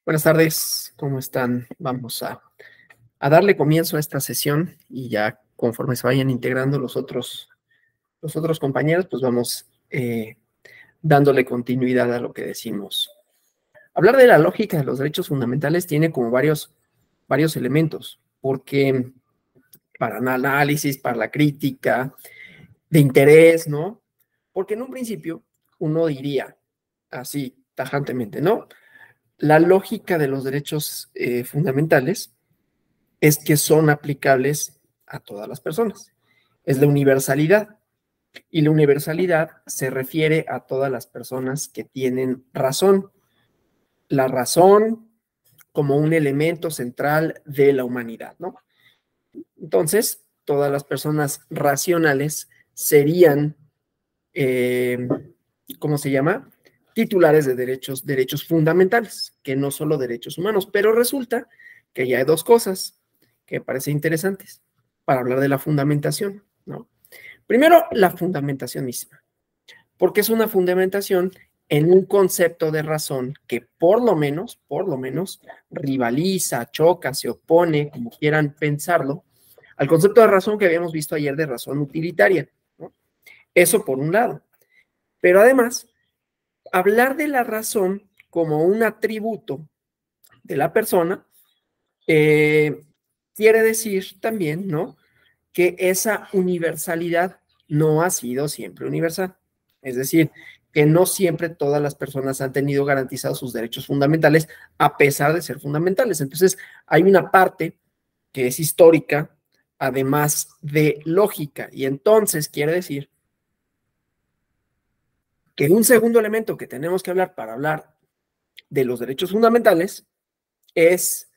Buenas tardes, ¿cómo están? Vamos a darle comienzo a esta sesión y ya conforme se vayan integrando los otros compañeros, pues vamos dándole continuidad a lo que decimos. Hablar de la lógica de los derechos fundamentales tiene como varios elementos, porque para el análisis, para la crítica, de interés, ¿no? Porque en un principio uno diría así, tajantemente, ¿no? La lógica de los derechos fundamentales es que son aplicables a todas las personas. Es la universalidad. Y la universalidad se refiere a todas las personas que tienen razón. La razón como un elemento central de la humanidad, ¿no? Entonces, todas las personas racionales serían, ¿cómo se llama? Titulares de derechos fundamentales, que no solo derechos humanos. Pero resulta que ya hay dos cosas que me parecen interesantes para hablar de la fundamentación, ¿no? Primero, la fundamentación misma, porque es una fundamentación en un concepto de razón que por lo menos, rivaliza, choca, se opone, como quieran pensarlo, al concepto de razón que habíamos visto ayer de razón utilitaria, ¿no? Eso por un lado. Pero además, hablar de la razón como un atributo de la persona quiere decir también, ¿no?, que esa universalidad no ha sido siempre universal. Es decir, que no siempre todas las personas han tenido garantizados sus derechos fundamentales a pesar de ser fundamentales. Entonces, hay una parte que es histórica, además de lógica, y entonces quiere decir que un segundo elemento que tenemos que hablar para hablar de los derechos fundamentales es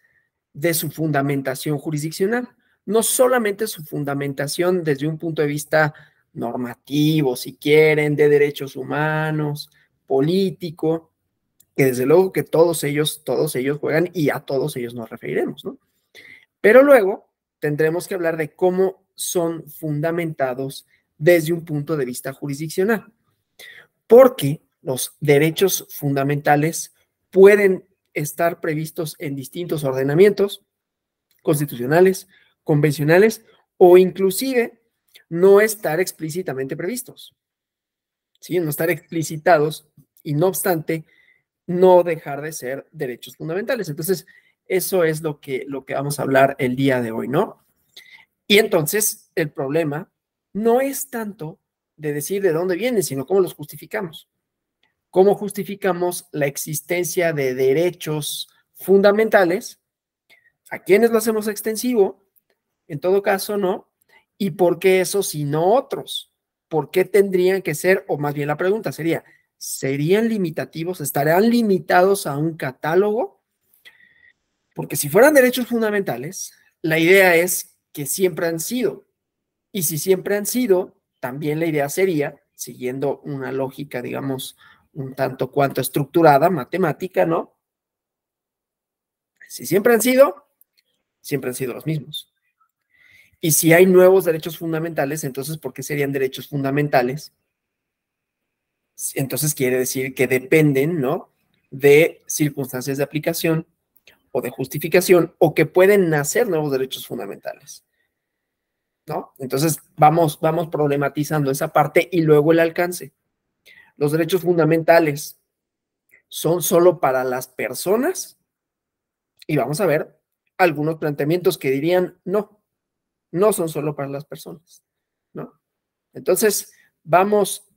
de su fundamentación jurisdiccional. No solamente su fundamentación desde un punto de vista normativo, si quieren, de derechos humanos, político, que desde luego que todos ellos juegan y a todos ellos nos referiremos, ¿no? Pero luego tendremos que hablar de cómo son fundamentados desde un punto de vista jurisdiccional, porque los derechos fundamentales pueden estar previstos en distintos ordenamientos constitucionales, convencionales o inclusive no estar explícitamente previstos, ¿sí? No estar explicitados y no obstante no dejar de ser derechos fundamentales. Entonces, eso es lo que vamos a hablar el día de hoy, ¿no? Y entonces, el problema no es tanto de decir de dónde vienen, sino cómo los justificamos. ¿Cómo justificamos la existencia de derechos fundamentales? ¿A quiénes lo hacemos extensivo? En todo caso, ¿no? ¿Y por qué esos y no otros? ¿Por qué tendrían que ser, o más bien la pregunta sería, ¿serían limitativos? ¿Estarán limitados a un catálogo? Porque si fueran derechos fundamentales, la idea es que siempre han sido. Y si siempre han sido, también la idea sería, siguiendo una lógica, digamos, un tanto cuanto estructurada, matemática, ¿no? Si siempre han sido los mismos. Y si hay nuevos derechos fundamentales, entonces, ¿por qué serían derechos fundamentales? Entonces quiere decir que dependen, ¿no?, de circunstancias de aplicación o de justificación o que pueden nacer nuevos derechos fundamentales, ¿no? Entonces, vamos problematizando esa parte y luego el alcance. Los derechos fundamentales son solo para las personas y vamos a ver algunos planteamientos que dirían no son solo para las personas, ¿no? Entonces, vamos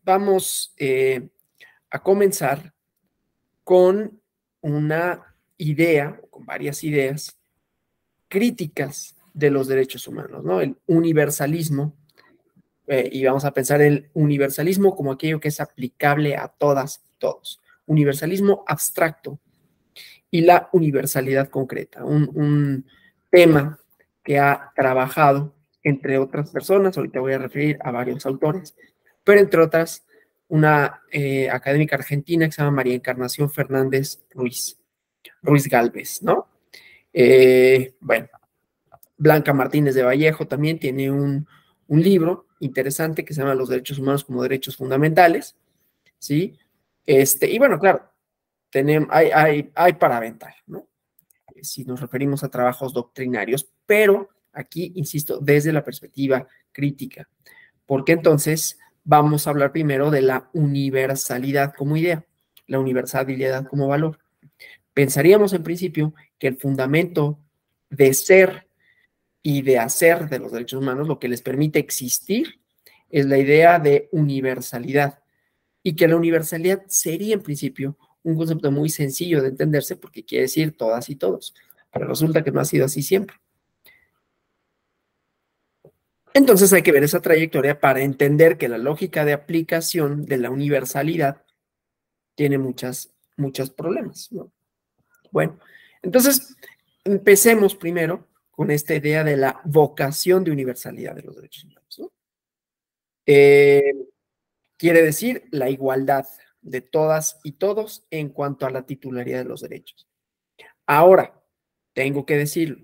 a comenzar con una idea, con varias ideas críticas de los derechos humanos, ¿no? El universalismo, y vamos a pensar el universalismo como aquello que es aplicable a todas y todos. Universalismo abstracto y la universalidad concreta, un tema que ha trabajado entre otras personas, ahorita voy a referir a varios autores, pero entre otras una académica argentina que se llama María Encarnación Fernández Ruiz Gálvez, ¿no? Bueno, Blanca Martínez de Vallejo también tiene un libro interesante que se llama Los derechos humanos como derechos fundamentales, ¿sí? Y bueno, claro, hay para aventar, ¿no? Si nos referimos a trabajos doctrinarios, pero aquí, insisto, desde la perspectiva crítica, porque entonces vamos a hablar primero de la universalidad como idea, la universalidad como valor. Pensaríamos en principio que el fundamento de ser y de hacer de los derechos humanos, lo que les permite existir, es la idea de universalidad, y que la universalidad sería en principio un concepto muy sencillo de entenderse porque quiere decir todas y todos, pero resulta que no ha sido así siempre. Entonces hay que ver esa trayectoria para entender que la lógica de aplicación de la universalidad tiene muchos problemas, ¿no? Bueno, entonces empecemos primero con esta idea de la vocación de universalidad de los derechos humanos, ¿no? Quiere decir la igualdad de todas y todos en cuanto a la titularidad de los derechos. Ahora, tengo que decirlo,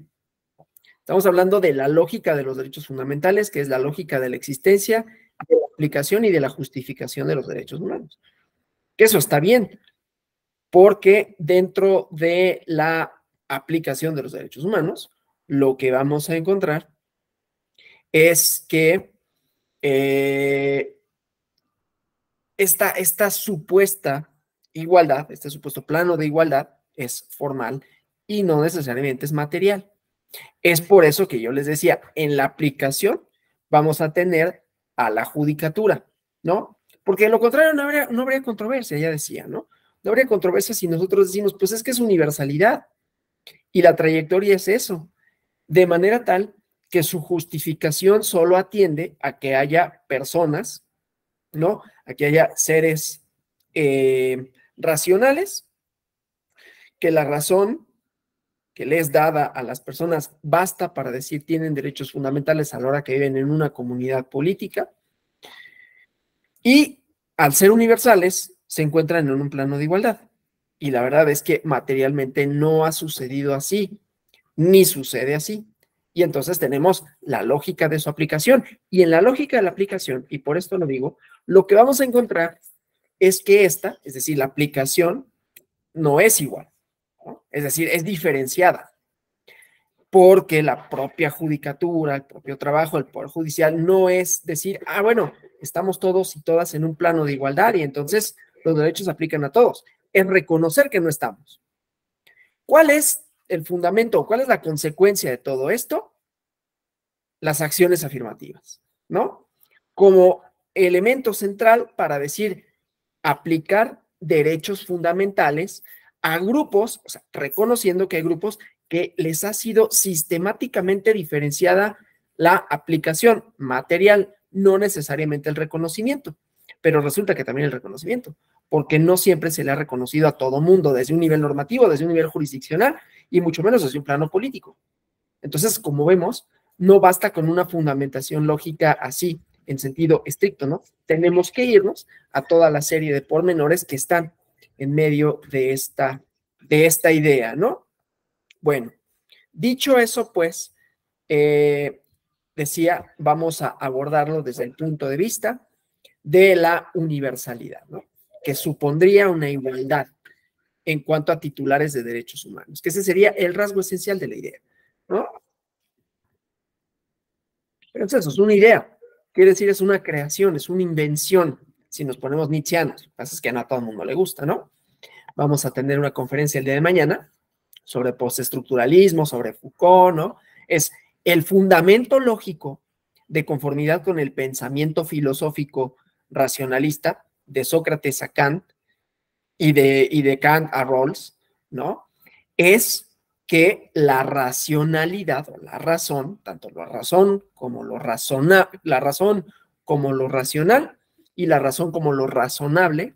estamos hablando de la lógica de los derechos fundamentales, que es la lógica de la existencia, de la aplicación y de la justificación de los derechos humanos. Que eso está bien, porque dentro de la aplicación de los derechos humanos, lo que vamos a encontrar es que esta supuesta igualdad, este supuesto plano de igualdad es formal y no necesariamente es material. Es por eso que yo les decía, en la aplicación vamos a tener a la judicatura, ¿no? Porque de lo contrario no habría controversia, ya decía, ¿no? No habría controversia si nosotros decimos, pues es que es universalidad y la trayectoria es eso, de manera tal que su justificación solo atiende a que haya personas, ¿no? A que haya seres racionales, que la razón que le es dada a las personas basta para decir tienen derechos fundamentales a la hora que viven en una comunidad política, y al ser universales se encuentran en un plano de igualdad. Y la verdad es que materialmente no ha sucedido así, ni sucede así. Y entonces tenemos la lógica de su aplicación. Y en la lógica de la aplicación, y por esto lo digo, lo que vamos a encontrar es que esta, es decir, la aplicación, no es igual, ¿no? Es decir, es diferenciada, porque la propia judicatura, el propio trabajo del Poder Judicial no es decir, bueno, estamos todos y todas en un plano de igualdad y entonces los derechos se aplican a todos. Es reconocer que no estamos. ¿Cuál es el fundamento o cuál es la consecuencia de todo esto? Las acciones afirmativas, ¿no? Como elemento central para decir, aplicar derechos fundamentales a grupos, o sea, reconociendo que hay grupos que les ha sido sistemáticamente diferenciada la aplicación material, no necesariamente el reconocimiento, pero resulta que también el reconocimiento, porque no siempre se le ha reconocido a todo mundo desde un nivel normativo, desde un nivel jurisdiccional y mucho menos desde un plano político. Entonces, como vemos, no basta con una fundamentación lógica así, en sentido estricto, ¿no? Tenemos que irnos a toda la serie de pormenores que están en medio de esta idea, ¿no? Bueno, dicho eso, pues, decía, vamos a abordarlo desde el punto de vista de la universalidad, ¿no? Que supondría una igualdad en cuanto a titulares de derechos humanos, que ese sería el rasgo esencial de la idea, ¿no? Pero entonces es una idea, quiere decir es una creación, es una invención, si nos ponemos nietzscheanos. Lo que pasa es que no a todo el mundo le gusta, ¿no? Vamos a tener una conferencia el día de mañana sobre postestructuralismo, sobre Foucault, ¿no? Es el fundamento lógico de conformidad con el pensamiento filosófico racionalista de Sócrates a Kant y de Kant a Rawls, ¿no? Es que la racionalidad o la razón, tanto la razón como la razón como lo racional y la razón como lo razonable,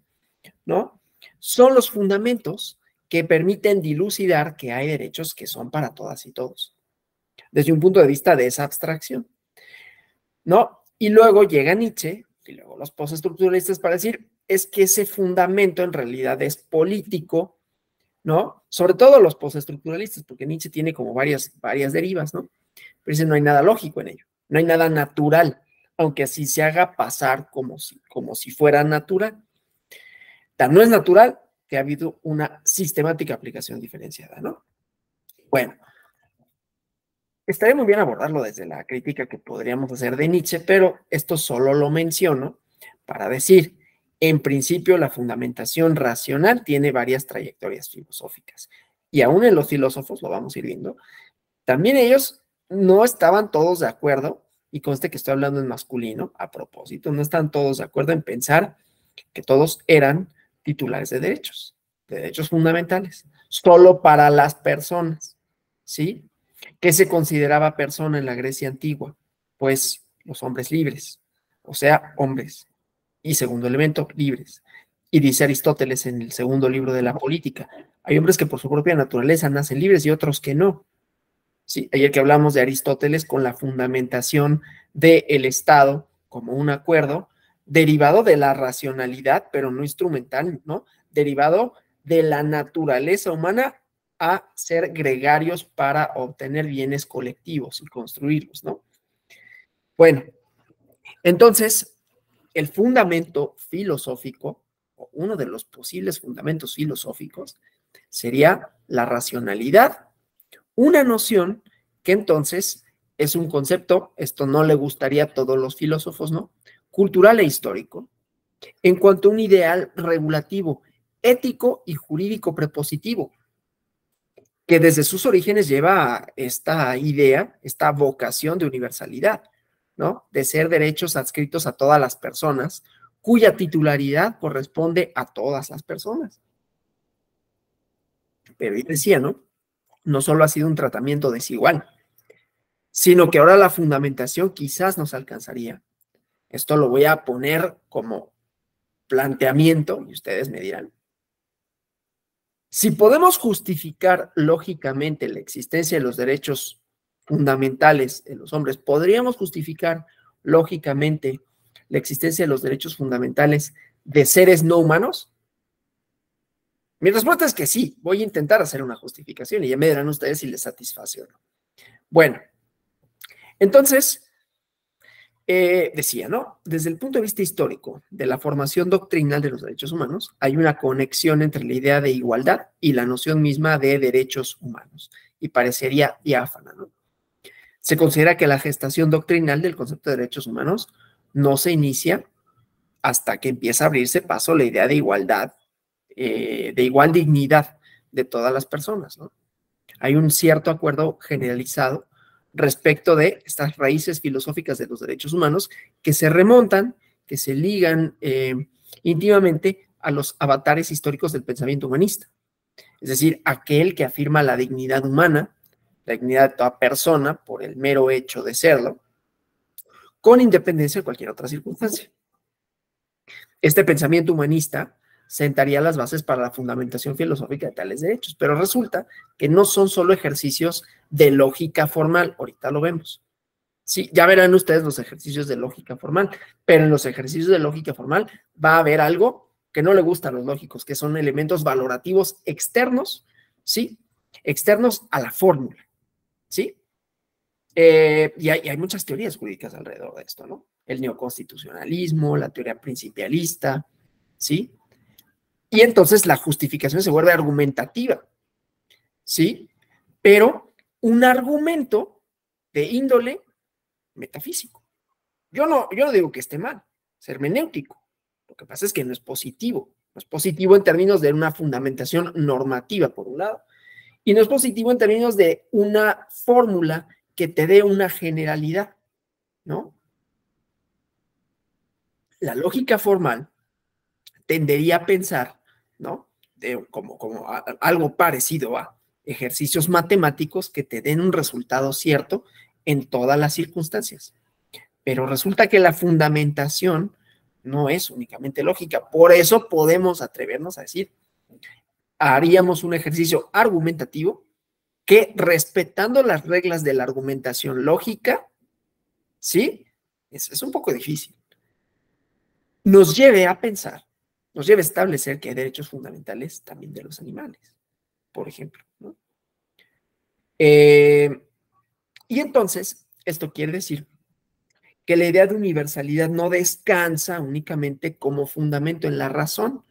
¿no? Son los fundamentos que permiten dilucidar que hay derechos que son para todas y todos, desde un punto de vista de esa abstracción, ¿no? Y luego llega Nietzsche y luego los postestructuralistas para decir, es que ese fundamento en realidad es político, ¿no? Sobre todo los postestructuralistas, porque Nietzsche tiene como varias derivas, ¿no? Pero dice, no hay nada lógico en ello, no hay nada natural, aunque así se haga pasar como si fuera natural. No es natural que ha habido una sistemática aplicación diferenciada, ¿no? Bueno, estaría muy bien abordarlo desde la crítica que podríamos hacer de Nietzsche, pero esto solo lo menciono para decir, en principio, la fundamentación racional tiene varias trayectorias filosóficas. Y aún en los filósofos, lo vamos a ir viendo, también ellos no estaban todos de acuerdo, y conste que estoy hablando en masculino, a propósito, no están todos de acuerdo en pensar que todos eran titulares de derechos fundamentales, solo para las personas, ¿sí? ¿Qué se consideraba persona en la Grecia antigua? Pues los hombres libres, o sea, hombres. Y segundo elemento, libres. Y dice Aristóteles en el segundo libro de la Política, hay hombres que por su propia naturaleza nacen libres y otros que no. Sí, ayer que hablamos de Aristóteles con la fundamentación del Estado como un acuerdo derivado de la racionalidad, pero no instrumental, ¿no? Derivado de la naturaleza humana a ser gregarios para obtener bienes colectivos y construirlos, ¿no? Bueno, entonces, el fundamento filosófico, o uno de los posibles fundamentos filosóficos, sería la racionalidad, una noción que entonces es un concepto, esto no le gustaría a todos los filósofos, ¿no? Cultural e histórico, en cuanto a un ideal regulativo, ético y jurídico prepositivo, que desde sus orígenes lleva esta idea, esta vocación de universalidad, ¿no? De ser derechos adscritos a todas las personas, cuya titularidad corresponde a todas las personas. Pero yo decía, ¿no? No solo ha sido un tratamiento desigual, sino que ahora la fundamentación quizás nos alcanzaría. Esto lo voy a poner como planteamiento y ustedes me dirán. Si podemos justificar lógicamente la existencia de los derechos fundamentales de los hombres, ¿podríamos justificar lógicamente la existencia de los derechos fundamentales de seres no humanos? Mi respuesta es que sí, voy a intentar hacer una justificación y ya me dirán ustedes si les satisface o no. Bueno, entonces, decía, ¿no? Desde el punto de vista histórico de la formación doctrinal de los derechos humanos, hay una conexión entre la idea de igualdad y la noción misma de derechos humanos, y parecería diáfana, ¿no? Se considera que la gestación doctrinal del concepto de derechos humanos no se inicia hasta que empieza a abrirse paso la idea de igualdad, de igual dignidad de todas las personas, ¿no? Hay un cierto acuerdo generalizado respecto de estas raíces filosóficas de los derechos humanos que se remontan, que se ligan íntimamente a los avatares históricos del pensamiento humanista. Es decir, aquel que afirma la dignidad humana, la dignidad de toda persona por el mero hecho de serlo, con independencia de cualquier otra circunstancia. Este pensamiento humanista sentaría las bases para la fundamentación filosófica de tales derechos, pero resulta que no son solo ejercicios de lógica formal, ahorita lo vemos. Sí, ya verán ustedes los ejercicios de lógica formal, pero en los ejercicios de lógica formal va a haber algo que no le gusta a los lógicos, que son elementos valorativos externos, ¿sí? Externos a la fórmula, ¿sí? Y hay muchas teorías jurídicas alrededor de esto, ¿no? El neoconstitucionalismo, la teoría principialista, ¿sí? Y entonces la justificación se vuelve argumentativa, ¿sí? Pero un argumento de índole metafísico. Yo no digo que esté mal, es hermenéutico. Lo que pasa es que no es positivo. No es positivo en términos de una fundamentación normativa, por un lado, y no es positivo en términos de una fórmula que te dé una generalidad, ¿no? La lógica formal tendería a pensar, ¿no? Como algo parecido a ejercicios matemáticos que te den un resultado cierto en todas las circunstancias. Pero resulta que la fundamentación no es únicamente lógica. Por eso podemos atrevernos a decir, haríamos un ejercicio argumentativo que, respetando las reglas de la argumentación lógica, ¿sí? Es un poco difícil. Nos lleve a pensar, nos lleve a establecer que hay derechos fundamentales también de los animales, por ejemplo, ¿no? Y entonces, esto quiere decir que la idea de universalidad no descansa únicamente como fundamento en la razón,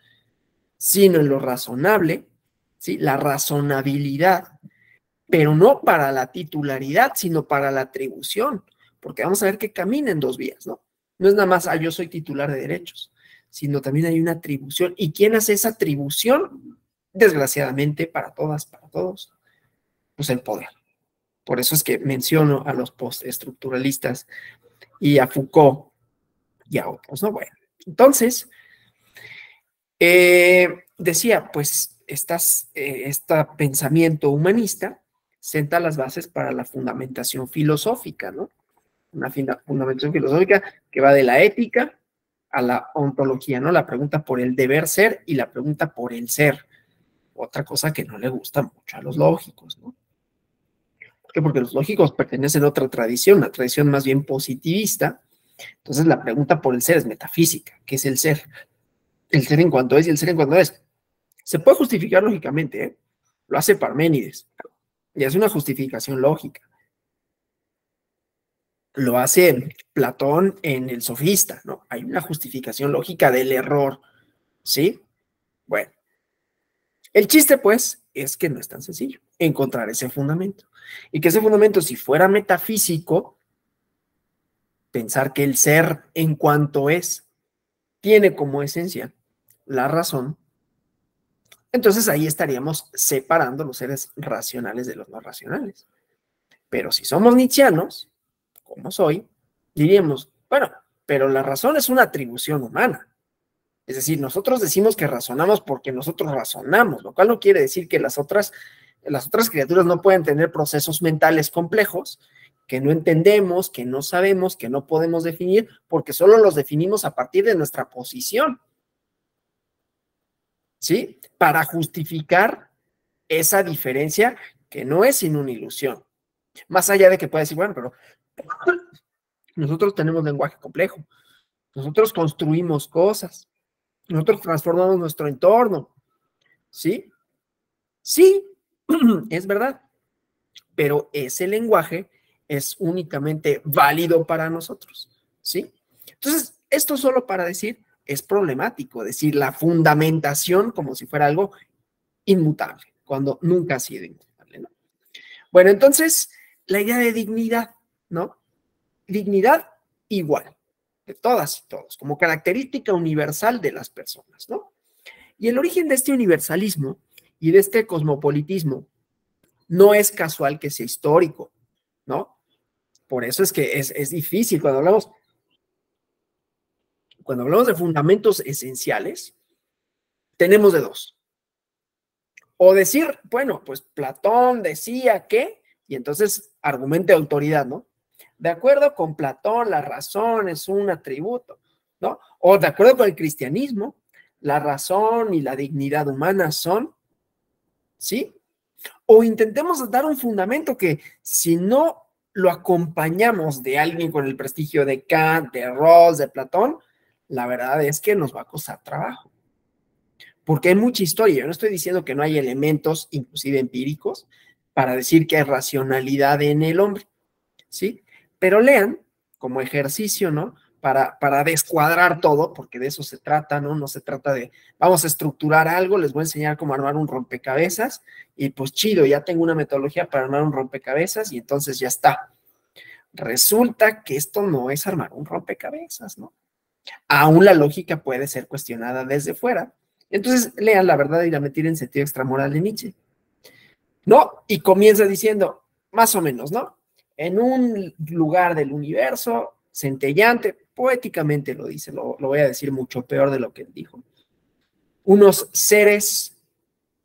sino en lo razonable, ¿sí? La razonabilidad, pero no para la titularidad, sino para la atribución, porque vamos a ver que camina en dos vías, ¿no? No es nada más, yo soy titular de derechos, sino también hay una atribución. ¿Y quién hace esa atribución? Desgraciadamente, para todas, para todos, pues el poder. Por eso es que menciono a los postestructuralistas y a Foucault y a otros, ¿no? Bueno, entonces, decía, pues, este pensamiento humanista senta las bases para la fundamentación filosófica, ¿no? Una fundamentación filosófica que va de la ética a la ontología, ¿no? La pregunta por el deber ser y la pregunta por el ser. Otra cosa que no le gusta mucho a los lógicos, ¿no? ¿Por qué? Porque los lógicos pertenecen a otra tradición, una tradición más bien positivista. Entonces la pregunta por el ser es metafísica. ¿Qué es el ser? El ser en cuanto es y el ser en cuanto es. Se puede justificar lógicamente, ¿eh? Lo hace Parménides y hace una justificación lógica. Lo hace Platón en el Sofista, ¿no? Hay una justificación lógica del error, ¿sí? Bueno, el chiste, pues, es que no es tan sencillo encontrar ese fundamento. Y que ese fundamento, si fuera metafísico, pensar que el ser en cuanto es, tiene como esencia la razón, entonces ahí estaríamos separando los seres racionales de los no racionales. Pero si somos nietzscheanos, como soy, diríamos, bueno, pero la razón es una atribución humana. Es decir, nosotros decimos que razonamos porque nosotros razonamos, lo cual no quiere decir que las otras criaturas no pueden tener procesos mentales complejos que no entendemos, que no sabemos, que no podemos definir, porque solo los definimos a partir de nuestra posición, ¿sí? Para justificar esa diferencia que no es sino una ilusión. Más allá de que pueda decir, bueno, pero nosotros tenemos lenguaje complejo, nosotros construimos cosas, nosotros transformamos nuestro entorno, ¿sí? Sí, es verdad, pero ese lenguaje es únicamente válido para nosotros, ¿sí? Entonces, esto solo para decir, es problemático decir la fundamentación como si fuera algo inmutable, cuando nunca ha sido inmutable, ¿no? Bueno, entonces, la idea de dignidad, ¿no? Dignidad igual, de todas y todos, como característica universal de las personas, ¿no? Y el origen de este universalismo y de este cosmopolitismo no es casual que sea histórico, ¿no? Por eso es que es difícil cuando hablamos de fundamentos esenciales, tenemos de dos. O decir, bueno, pues Platón decía que, y entonces argumente autoridad, ¿no? De acuerdo con Platón, la razón es un atributo, ¿no? O de acuerdo con el cristianismo, la razón y la dignidad humana son, ¿sí? O intentemos dar un fundamento que si no lo acompañamos de alguien con el prestigio de Kant, de Rawls, de Platón, la verdad es que nos va a costar trabajo. Porque hay mucha historia. Yo no estoy diciendo que no hay elementos, inclusive empíricos, para decir que hay racionalidad en el hombre, ¿sí? Pero lean como ejercicio, ¿no? Para descuadrar todo, porque de eso se trata, ¿no? No se trata de, vamos a estructurar algo, les voy a enseñar cómo armar un rompecabezas, y pues chido, ya tengo una metodología para armar un rompecabezas, y entonces ya está. Resulta que esto no es armar un rompecabezas, ¿no? Aún la lógica puede ser cuestionada desde fuera. Entonces, lean La verdad y la mentira en sentido extramoral de Nietzsche, ¿no? Y comienza diciendo, más o menos, ¿no? En un lugar del universo, centellante, poéticamente lo dice, lo voy a decir mucho peor de lo que él dijo. Unos seres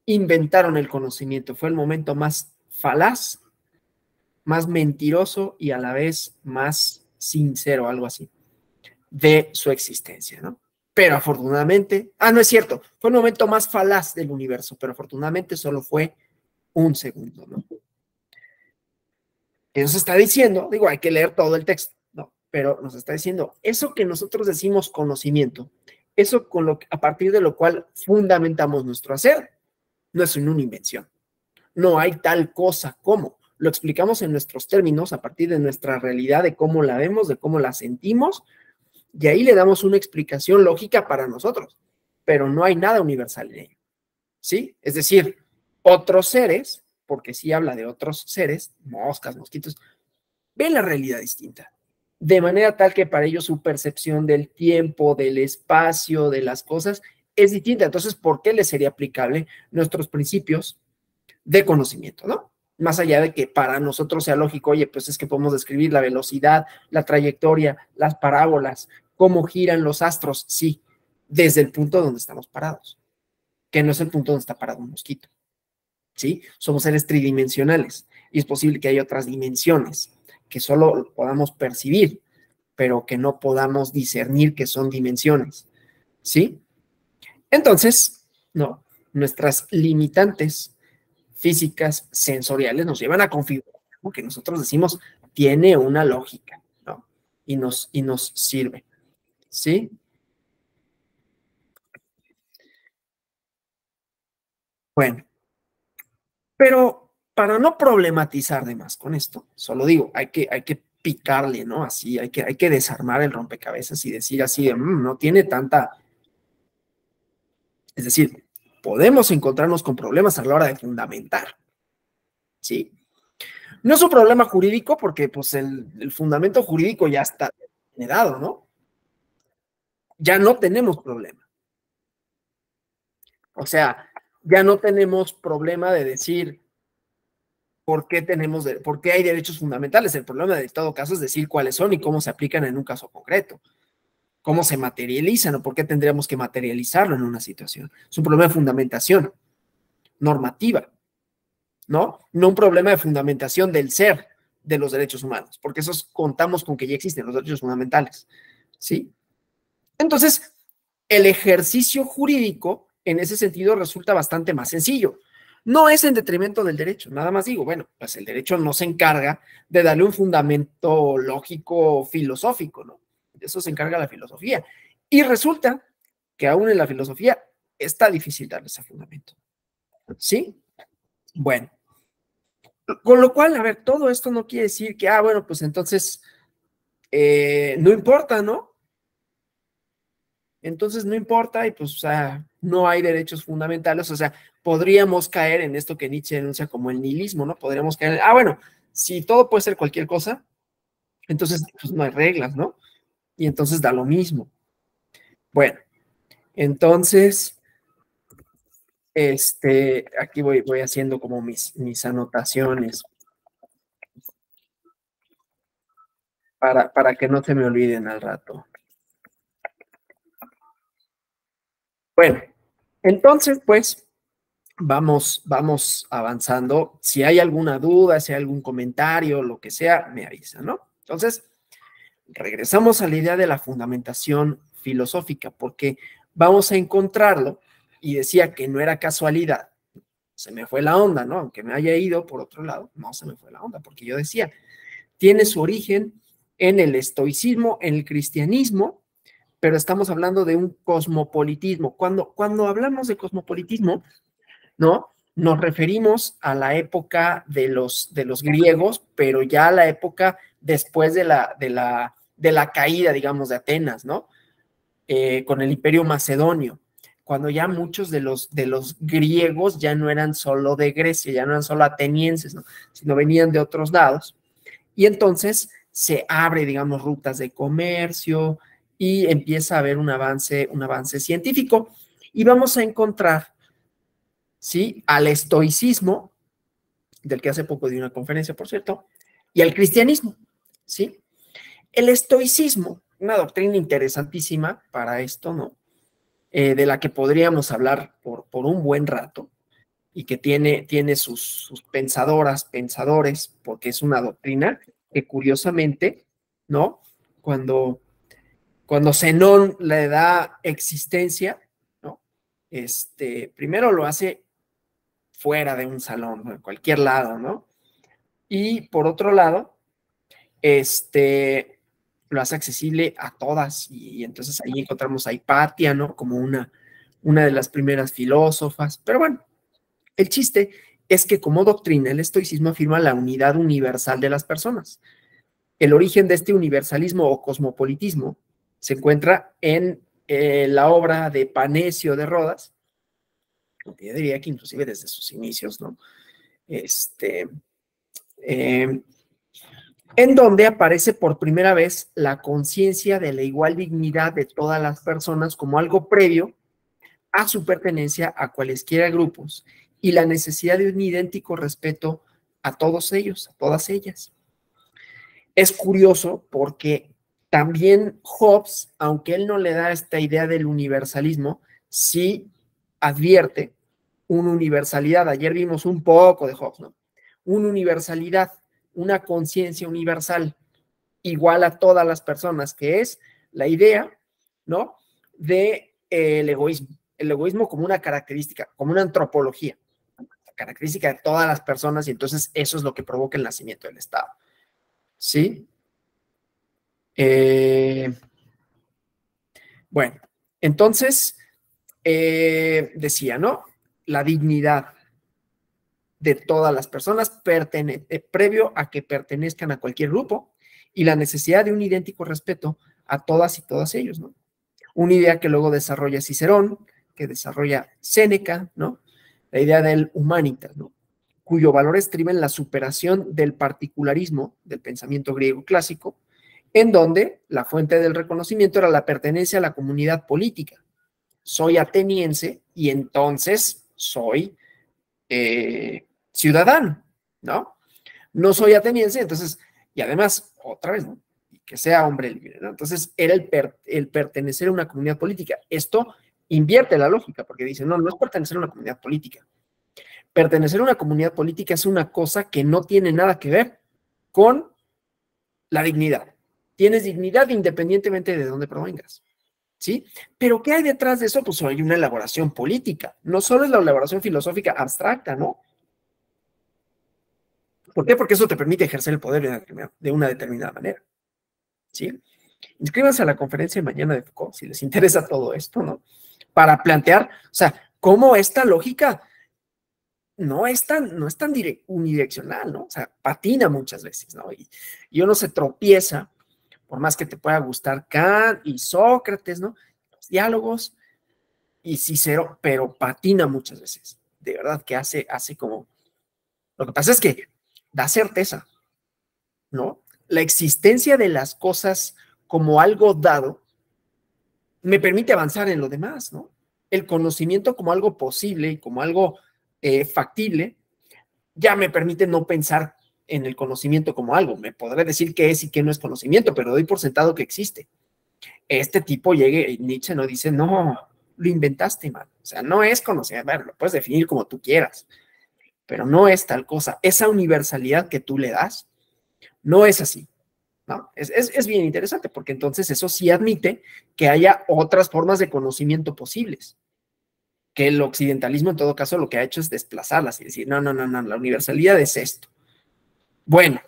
inventaron el conocimiento, fue el momento más falaz, más mentiroso y a la vez más sincero, algo así, de su existencia, ¿no? Pero afortunadamente, no es cierto, fue el momento más falaz del universo, pero afortunadamente solo fue un segundo, ¿no? Eso se está diciendo, digo, hay que leer todo el texto, ¿no? Pero nos está diciendo, eso que nosotros decimos conocimiento, eso a partir de lo cual fundamentamos nuestro hacer, no es una invención. No hay tal cosa como. Lo explicamos en nuestros términos, a partir de nuestra realidad, de cómo la vemos, de cómo la sentimos, y ahí le damos una explicación lógica para nosotros. pero no hay nada universal en ello, ¿sí? Es decir, otros seres, porque sí habla de otros seres, moscas, mosquitos, ven la realidad distinta, de manera tal que para ellos su percepción del tiempo, del espacio, de las cosas, es distinta. Entonces, ¿por qué les sería aplicable nuestros principios de conocimiento, ¿no? Más allá de que para nosotros sea lógico, oye, pues es que podemos describir la velocidad, la trayectoria, las parábolas, cómo giran los astros, sí, desde el punto donde estamos parados, que no es el punto donde está parado un mosquito, ¿sí? Somos seres tridimensionales y es posible que haya otras dimensiones que solo podamos percibir, pero que no podamos discernir que son dimensiones, ¿sí? Entonces, no, nuestras limitantes físicas, sensoriales, nos llevan a configurar algo que nosotros decimos tiene una lógica, ¿no? Y nos sirve, ¿sí? Bueno, pero para no problematizar de más con esto, solo digo, hay que picarle, ¿no? Así, hay que desarmar el rompecabezas y decir así de, no tiene tanta, es decir, podemos encontrarnos con problemas a la hora de fundamentar, ¿sí? No es un problema jurídico porque pues el fundamento jurídico ya está generado, ¿no? Ya no tenemos problema. O sea, ya no tenemos problema de decir por qué hay derechos fundamentales. El problema de todo caso es decir cuáles son y cómo se aplican en un caso concreto, cómo se materializan o por qué tendríamos que materializarlo en una situación. Es un problema de fundamentación normativa, ¿no? No un problema de fundamentación del ser de los derechos humanos, porque esos contamos con que ya existen los derechos fundamentales, ¿sí? Entonces, el ejercicio jurídico en ese sentido resulta bastante más sencillo. No es en detrimento del derecho, nada más digo, bueno, pues el derecho no se encarga de darle un fundamento lógico filosófico, ¿no? De eso se encarga la filosofía. Y resulta que aún en la filosofía está difícil darle ese fundamento, ¿sí? Bueno, con lo cual, a ver, todo esto no quiere decir que, bueno, pues entonces no importa, ¿no? Entonces no importa y pues, o sea, no hay derechos fundamentales, o sea, podríamos caer en esto que Nietzsche denuncia como el nihilismo, ¿no? Podríamos caer, bueno, si todo puede ser cualquier cosa, entonces pues no hay reglas, ¿no? Y entonces da lo mismo. Bueno, entonces, aquí voy haciendo como mis anotaciones para que no se me olviden al rato. Bueno, entonces, pues, vamos avanzando. Si hay alguna duda, si hay algún comentario, lo que sea, me avisa, ¿no? Entonces, regresamos a la idea de la fundamentación filosófica, porque vamos a encontrarlo, y decía que no era casualidad, se me fue la onda, ¿no? Aunque me haya ido por otro lado, no se me fue la onda, porque yo decía, tiene su origen en el estoicismo, en el cristianismo, pero estamos hablando de un cosmopolitismo. Cuando hablamos de cosmopolitismo, ¿no? Nos referimos a la época de los griegos, pero ya a la época después de la caída, digamos, de Atenas, ¿no? Con el Imperio Macedonio, cuando ya muchos de los griegos ya no eran solo de Grecia, ya no eran solo atenienses, ¿no? Sino venían de otros lados. Y entonces se abre, digamos, rutas de comercio y empieza a haber un avance científico. Y vamos a encontrar, ¿sí? Al estoicismo, del que hace poco di una conferencia, por cierto, y al cristianismo, ¿sí? El estoicismo, una doctrina interesantísima para esto, ¿no? De la que podríamos hablar por un buen rato y que tiene sus pensadoras, pensadores, porque es una doctrina que curiosamente, ¿no? Cuando Zenón le da existencia, ¿no? Primero lo hace fuera de un salón, ¿no? En cualquier lado, ¿no? Y por otro lado, lo hace accesible a todas y entonces ahí encontramos a Hipatia, ¿no? Como una de las primeras filósofas, pero bueno, el chiste es que como doctrina el estoicismo afirma la unidad universal de las personas. El origen de este universalismo o cosmopolitismo se encuentra en la obra de Panecio de Rodas, yo diría que inclusive desde sus inicios, ¿no? En donde aparece por primera vez la conciencia de la igual dignidad de todas las personas como algo previo a su pertenencia a cualesquiera grupos y la necesidad de un idéntico respeto a todos ellos, a todas ellas. Es curioso porque también Hobbes, aunque él no le da esta idea del universalismo, sí advierte una universalidad. Ayer vimos un poco de Hobbes, ¿no? Una universalidad, una conciencia universal igual a todas las personas, que es la idea, ¿no? De el egoísmo como una característica, como una antropología, característica de todas las personas, y entonces eso es lo que provoca el nacimiento del Estado. ¿Sí? Bueno, entonces decía, ¿no? La dignidad de todas las personas previo a que pertenezcan a cualquier grupo y la necesidad de un idéntico respeto a todas y todos ellos, ¿no? Una idea que luego desarrolla Cicerón, que desarrolla Séneca, ¿no? La idea del humanitas, ¿no? Cuyo valor estriba en la superación del particularismo del pensamiento griego clásico, en donde la fuente del reconocimiento era la pertenencia a la comunidad política. Soy ateniense y entonces soy ciudadano, ¿no? No soy ateniense, entonces, y además, otra vez, ¿no? Que sea hombre libre, ¿no? Entonces, era el pertenecer a una comunidad política. Esto invierte la lógica, porque dice, no, no es pertenecer a una comunidad política. Pertenecer a una comunidad política es una cosa que no tiene nada que ver con la dignidad. Tienes dignidad independientemente de dónde provengas, ¿sí? Pero ¿qué hay detrás de eso? Pues hay una elaboración política. No solo es la elaboración filosófica abstracta, ¿no? ¿Por qué? Porque eso te permite ejercer el poder de una determinada manera, ¿sí? Inscríbanse a la conferencia de mañana de Foucault, si les interesa todo esto, ¿no? Para plantear, o sea, cómo esta lógica no es tan unidireccional, ¿no? O sea, patina muchas veces, ¿no? Y uno se tropieza, por más que te pueda gustar Kant y Sócrates, ¿no? Los diálogos y Cicero, pero patina muchas veces. De verdad que hace como... Lo que pasa es que da certeza, ¿no? La existencia de las cosas como algo dado me permite avanzar en lo demás, ¿no? El conocimiento como algo posible y como algo factible ya me permite no pensar en el conocimiento como algo. Me podré decir qué es y qué no es conocimiento, pero doy por sentado que existe. Este tipo llegue, Nietzsche no dice, no, lo inventaste, man. O sea, no es conocimiento, bueno, lo puedes definir como tú quieras, pero no es tal cosa. Esa universalidad que tú le das no es así, ¿no? Es bien interesante porque entonces eso sí admite que haya otras formas de conocimiento posibles, que el occidentalismo en todo caso lo que ha hecho es desplazarlas y decir, no, la universalidad es esto. Bueno,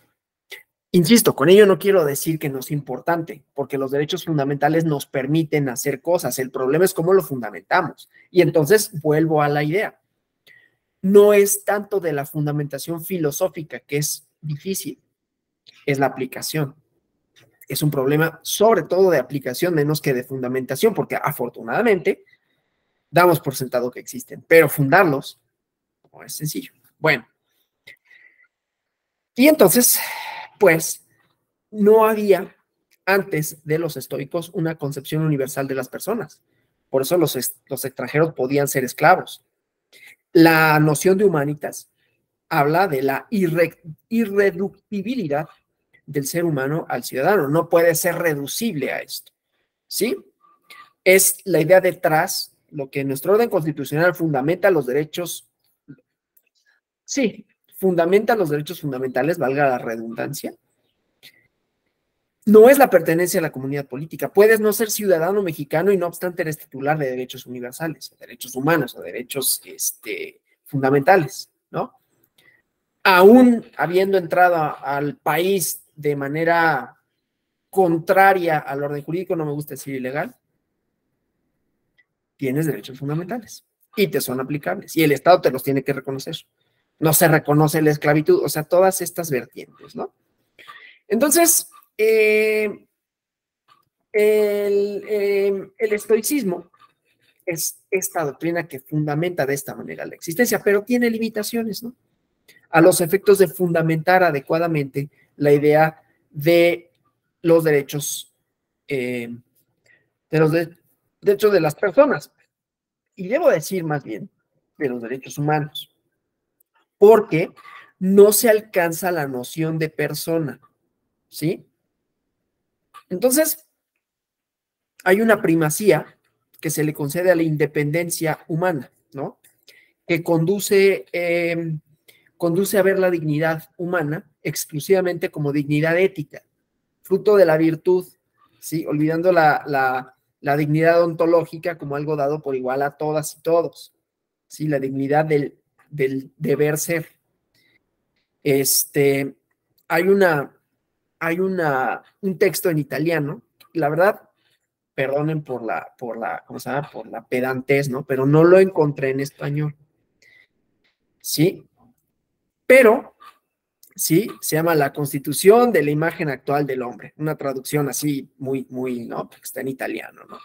insisto, con ello no quiero decir que no es importante, porque los derechos fundamentales nos permiten hacer cosas, el problema es cómo lo fundamentamos. Y entonces vuelvo a la idea. No es tanto de la fundamentación filosófica, que es difícil, es la aplicación. Es un problema sobre todo de aplicación menos que de fundamentación, porque afortunadamente damos por sentado que existen, pero fundarlos no es sencillo. Bueno, y entonces, pues, no había antes de los estoicos una concepción universal de las personas. Por eso los extranjeros podían ser esclavos. La noción de humanitas habla de la irreductibilidad del ser humano al ciudadano. No puede ser reducible a esto, ¿sí? Es la idea detrás, lo que nuestro orden constitucional fundamenta los derechos, sí, fundamenta los derechos fundamentales, valga la redundancia. No es la pertenencia a la comunidad política. Puedes no ser ciudadano mexicano y no obstante eres titular de derechos universales, o derechos humanos, o derechos fundamentales, ¿no? Aún habiendo entrado al país de manera contraria al orden jurídico, no me gusta decir ilegal, tienes derechos fundamentales y te son aplicables y el Estado te los tiene que reconocer. No se reconoce la esclavitud, o sea, todas estas vertientes, ¿no? Entonces, el estoicismo es esta doctrina que fundamenta de esta manera la existencia, pero tiene limitaciones, ¿no? A los efectos de fundamentar adecuadamente la idea de los derechos, derechos de las personas. Y debo decir más bien de los derechos humanos, porque no se alcanza la noción de persona, ¿sí? Entonces, hay una primacía que se le concede a la independencia humana, ¿no? Que conduce a ver la dignidad humana exclusivamente como dignidad ética, fruto de la virtud, ¿sí? Olvidando la dignidad ontológica como algo dado por igual a todas y todos, ¿sí? La dignidad del deber ser. Hay un texto en italiano, la verdad, perdonen ¿cómo se llama? Por la pedantez, ¿no? Pero no lo encontré en español, ¿sí? Pero, sí, se llama La Constitución de la Imagen Actual del Hombre, una traducción así muy, ¿no? Porque está en italiano, ¿no?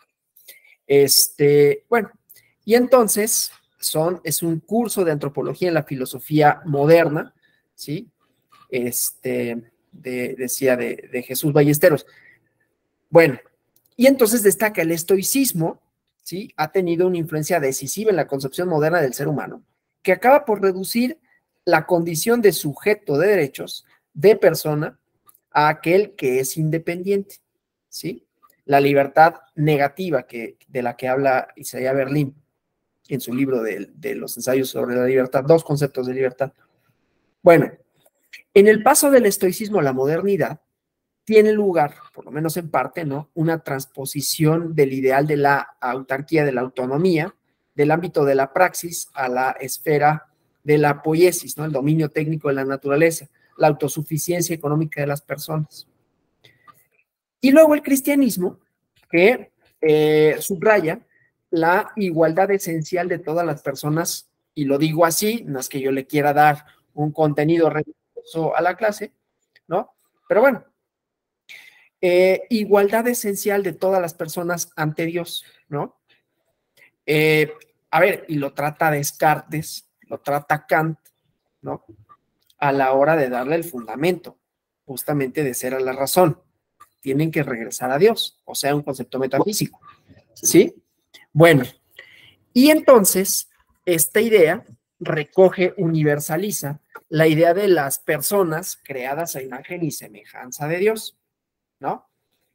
Bueno, y entonces es un curso de antropología en la filosofía moderna, ¿sí? Decía de Jesús Ballesteros. Bueno, y entonces destaca el estoicismo, ¿sí? Ha tenido una influencia decisiva en la concepción moderna del ser humano, que acaba por reducir la condición de sujeto de derechos, de persona, a aquel que es independiente, ¿sí? La libertad negativa de la que habla Isaiah Berlin en su libro de los ensayos sobre la libertad, dos conceptos de libertad. Bueno, en el paso del estoicismo a la modernidad, tiene lugar, por lo menos en parte, ¿no? Una transposición del ideal de la autarquía, de la autonomía, del ámbito de la praxis a la esfera de la poiesis, ¿no? El dominio técnico de la naturaleza, la autosuficiencia económica de las personas. Y luego el cristianismo, que subraya la igualdad esencial de todas las personas, y lo digo así, no es que yo le quiera dar un contenido religioso a la clase, ¿no? Pero bueno, igualdad esencial de todas las personas ante Dios, ¿no? A ver, y lo trata Descartes, lo trata Kant, ¿no? A la hora de darle el fundamento, justamente de ser a la razón. Tienen que regresar a Dios, o sea, un concepto metafísico, ¿sí? Bueno, y entonces, esta idea recoge, universaliza la idea de las personas creadas a imagen y semejanza de Dios, ¿no?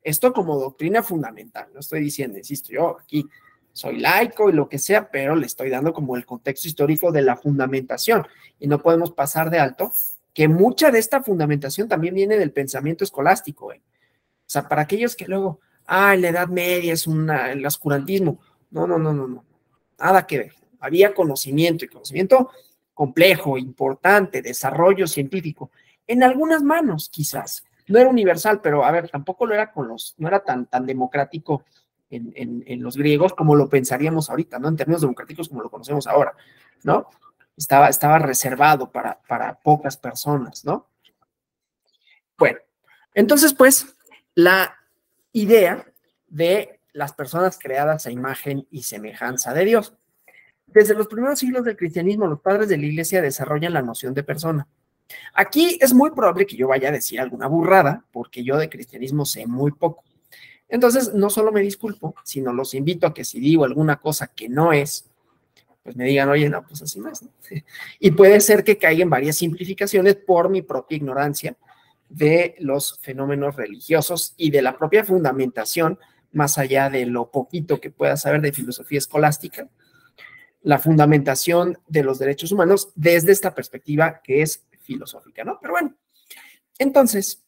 Esto como doctrina fundamental, no estoy diciendo, insisto, yo aquí soy laico y lo que sea, pero le estoy dando como el contexto histórico de la fundamentación y no podemos pasar de alto que mucha de esta fundamentación también viene del pensamiento escolástico, ¿eh? O sea, para aquellos que luego, la Edad Media es el oscurantismo, no, nada que ver. Había conocimiento y conocimiento complejo, importante, desarrollo científico, en algunas manos quizás. No era universal, pero a ver, tampoco lo era no era tan democrático en los griegos como lo pensaríamos ahorita, ¿no? En términos democráticos como lo conocemos ahora, ¿no? Estaba reservado para pocas personas, ¿no? Bueno, entonces, pues, la idea de las personas creadas a imagen y semejanza de Dios. Desde los primeros siglos del cristianismo, los padres de la iglesia desarrollan la noción de persona. Aquí es muy probable que yo vaya a decir alguna burrada, porque yo de cristianismo sé muy poco. Entonces, no solo me disculpo, sino los invito a que si digo alguna cosa que no es, pues me digan, oye, no, pues así no es, ¿no? Y puede ser que caiga en varias simplificaciones por mi propia ignorancia de los fenómenos religiosos y de la propia fundamentación, más allá de lo poquito que pueda saber de filosofía escolástica, la fundamentación de los derechos humanos desde esta perspectiva que es filosófica, ¿no? Pero bueno, entonces,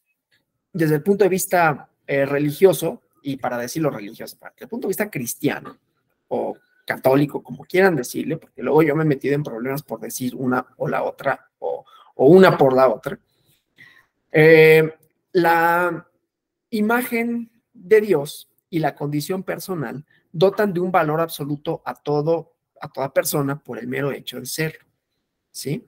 desde el punto de vista religioso, y para decirlo religioso, desde el punto de vista cristiano o católico, como quieran decirle, porque luego yo me he metido en problemas por decir una o la otra, o una por la otra. La imagen de Dios y la condición personal dotan de un valor absoluto a toda persona por el mero hecho de ser, ¿sí?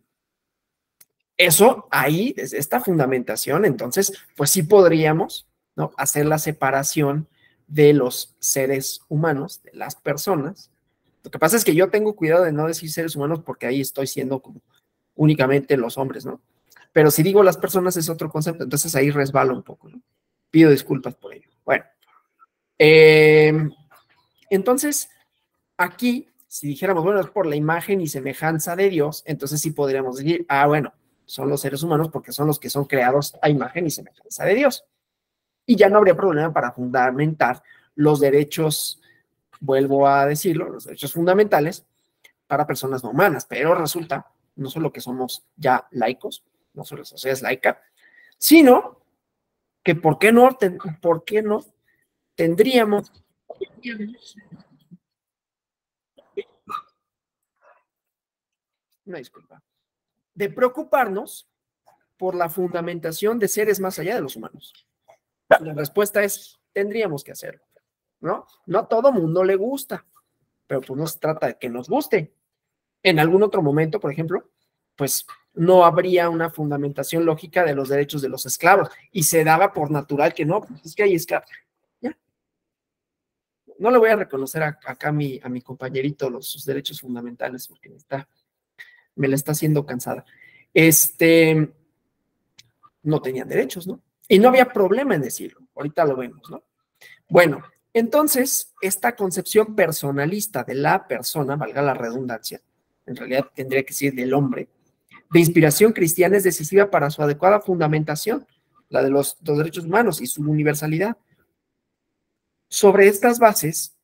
Eso ahí, desde esta fundamentación, entonces, pues sí podríamos, ¿no? Hacer la separación de los seres humanos, de las personas. Lo que pasa es que yo tengo cuidado de no decir seres humanos porque ahí estoy siendo como únicamente los hombres, ¿no? Pero si digo las personas es otro concepto, entonces ahí resbalo un poco, ¿no? Pido disculpas por ello. Bueno, entonces aquí, si dijéramos, bueno, es por la imagen y semejanza de Dios, entonces sí podríamos decir, ah, bueno, son los seres humanos porque son los que son creados a imagen y semejanza de Dios. Y ya no habría problema para fundamentar los derechos, vuelvo a decirlo, los derechos fundamentales para personas no humanas, pero resulta no solo que somos ya laicos, no solo la sociedad es laica, sino que ¿por qué no tendríamos una disculpa, de preocuparnos por la fundamentación de seres más allá de los humanos? La respuesta es, tendríamos que hacerlo, ¿no? No a todo mundo le gusta, pero pues no se trata de que nos guste. En algún otro momento, por ejemplo, pues no habría una fundamentación lógica de los derechos de los esclavos y se daba por natural que no, pues es que hay esclavos. Ya. No le voy a reconocer acá a mi compañerito sus derechos fundamentales porque me la está haciendo cansada. No tenían derechos, ¿no? Y no había problema en decirlo. Ahorita lo vemos, ¿no? Bueno, entonces, esta concepción personalista de la persona, valga la redundancia, en realidad tendría que ser del hombre, de inspiración cristiana es decisiva para su adecuada fundamentación, la de los derechos humanos y su universalidad. Sobre estas bases,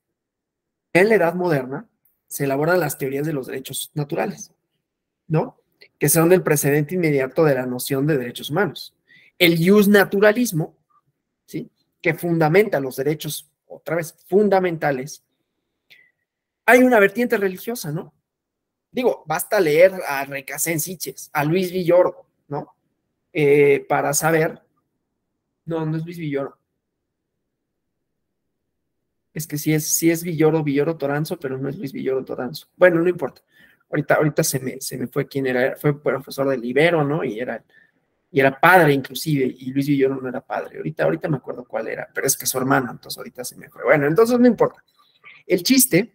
en la Edad Moderna, se elaboran las teorías de los derechos naturales, ¿no? Que son el precedente inmediato de la noción de derechos humanos. El justnaturalismo, ¿sí? Que fundamenta los derechos, otra vez, fundamentales. Hay una vertiente religiosa, ¿no? Digo, basta leer a Recasens-Sitches, a Luis Villoro, ¿no? Para saber, no es Luis Villoro. Es que sí es Villoro Toranzo, pero no es Luis Villoro Toranzo. Bueno, no importa. Ahorita se me fue quién era, fue profesor del Ibero, ¿no? Y era padre inclusive, y Luis Villoro no era padre. Ahorita me acuerdo cuál era, pero es que su hermano, entonces ahorita se me fue. Bueno, entonces no importa. El chiste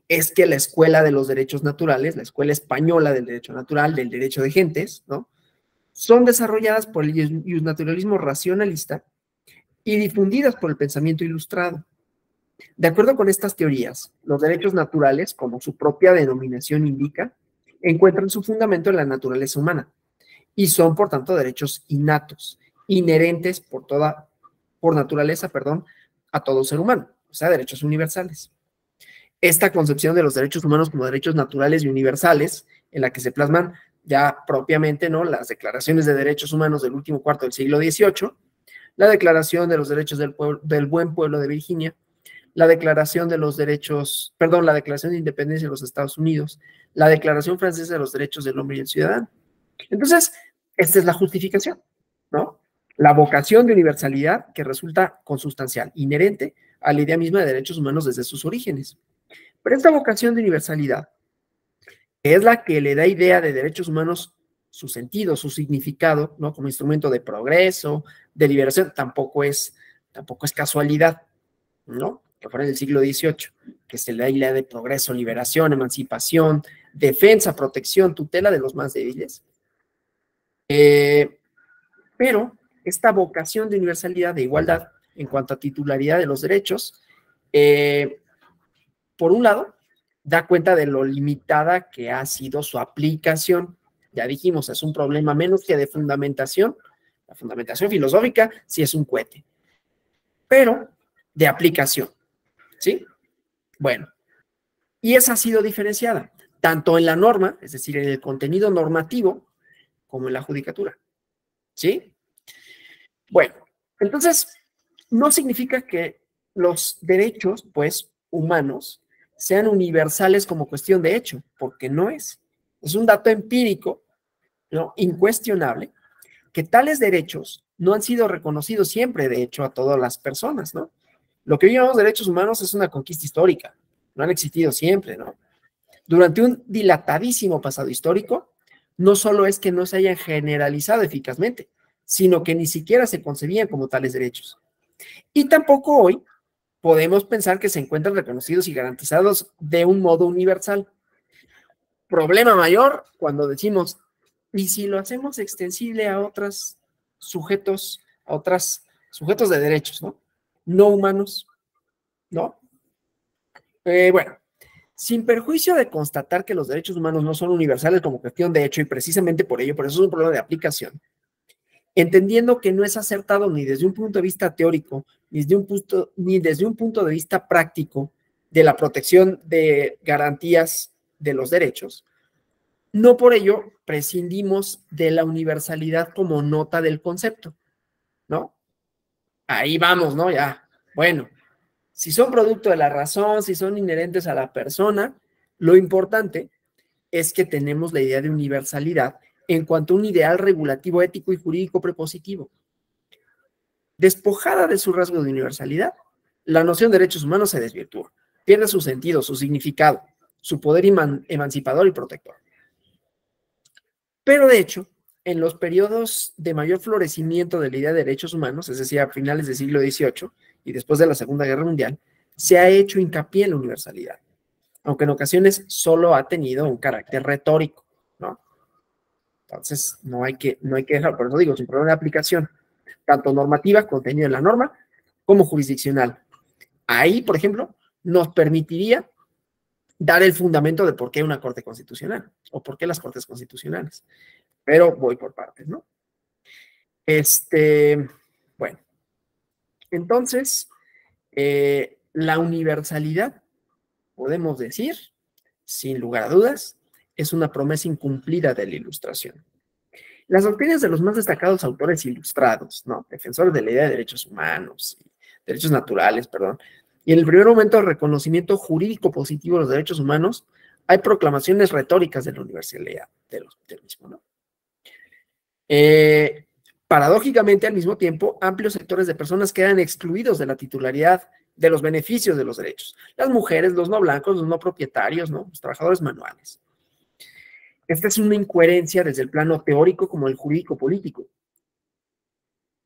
es que la escuela de los derechos naturales, la escuela española del derecho natural, del derecho de gentes, ¿no? Son desarrolladas por el justnaturalismo racionalista y difundidas por el pensamiento ilustrado. De acuerdo con estas teorías, los derechos naturales, como su propia denominación indica, encuentran su fundamento en la naturaleza humana y son, por tanto, derechos innatos, inherentes por naturaleza, a todo ser humano, o sea, derechos universales. Esta concepción de los derechos humanos como derechos naturales y universales, en la que se plasman ya propiamente, ¿no?, las declaraciones de derechos humanos del último cuarto del siglo XVIII, la Declaración de los Derechos del Buen Pueblo de Virginia, la Declaración de la Declaración de Independencia de los Estados Unidos, la Declaración Francesa de los Derechos del Hombre y el Ciudadano. Entonces, esta es la justificación, ¿no? La vocación de universalidad que resulta consustancial, inherente a la idea misma de derechos humanos desde sus orígenes. Pero esta vocación de universalidad, que es la que le da idea de derechos humanos su sentido, su significado, ¿no?, como instrumento de progreso, de liberación, tampoco es casualidad, ¿no?, que fuera en el siglo XVIII, que se le da idea de progreso, liberación, emancipación, defensa, protección, tutela de los más débiles. Pero esta vocación de universalidad, de igualdad, en cuanto a titularidad de los derechos, por un lado, da cuenta de lo limitada que ha sido su aplicación. Ya dijimos, es un problema menos que de fundamentación. La fundamentación filosófica sí es un cohete, pero de aplicación, ¿sí? Bueno, y esa ha sido diferenciada, tanto en la norma, es decir, en el contenido normativo, como en la judicatura, ¿sí? Bueno, entonces, no significa que los derechos, pues, humanos, sean universales como cuestión de hecho, porque no es. Es un dato empírico, ¿no?, incuestionable, que tales derechos no han sido reconocidos siempre, de hecho, a todas las personas, ¿no? Lo que hoy llamamos derechos humanos es una conquista histórica, no han existido siempre, ¿no? Durante un dilatadísimo pasado histórico, no solo es que no se hayan generalizado eficazmente, sino que ni siquiera se concebían como tales derechos. Y tampoco hoy podemos pensar que se encuentran reconocidos y garantizados de un modo universal. Problema mayor cuando decimos, ¿y si lo hacemos extensible a otros sujetos, de derechos, ¿no? No humanos, ¿no? Bueno, sin perjuicio de constatar que los derechos humanos no son universales como cuestión de hecho y precisamente por eso es un problema de aplicación, entendiendo que no es acertado ni desde un punto de vista teórico, ni desde un punto de vista práctico de la protección de garantías de los derechos, no por ello prescindimos de la universalidad como nota del concepto, ¿no? Ahí vamos, ¿no? Ya, bueno, si son producto de la razón, si son inherentes a la persona, lo importante es que tenemos la idea de universalidad en cuanto a un ideal regulativo, ético y jurídico prepositivo. Despojada de su rasgo de universalidad, la noción de derechos humanos se desvirtúa, pierde su sentido, su significado, su poder emancipador y protector. Pero de hecho, en los periodos de mayor florecimiento de la idea de derechos humanos, es decir, a finales del siglo XVIII y después de la Segunda Guerra Mundial, se ha hecho hincapié en la universalidad, aunque en ocasiones solo ha tenido un carácter retórico, ¿no? Entonces, no hay que dejar, por eso digo, sin problema de aplicación, tanto normativa, contenido en la norma, como jurisdiccional. Ahí, por ejemplo, nos permitiría dar el fundamento de por qué una corte constitucional o por qué las cortes constitucionales. Pero voy por partes, ¿no? Bueno, entonces, la universalidad, podemos decir, sin lugar a dudas, es una promesa incumplida de la Ilustración. Las doctrinas de los más destacados autores ilustrados, ¿no? Defensores de la idea de derechos humanos, derechos naturales, perdón, y en el primer momento de reconocimiento jurídico positivo de los derechos humanos, hay proclamaciones retóricas de la universalidad del mismo, ¿no? Paradójicamente, al mismo tiempo, amplios sectores de personas quedan excluidos de la titularidad de los beneficios de los derechos. Las mujeres, los no blancos, los no propietarios, ¿no? Los trabajadores manuales. Esta es una incoherencia desde el plano teórico como el jurídico político.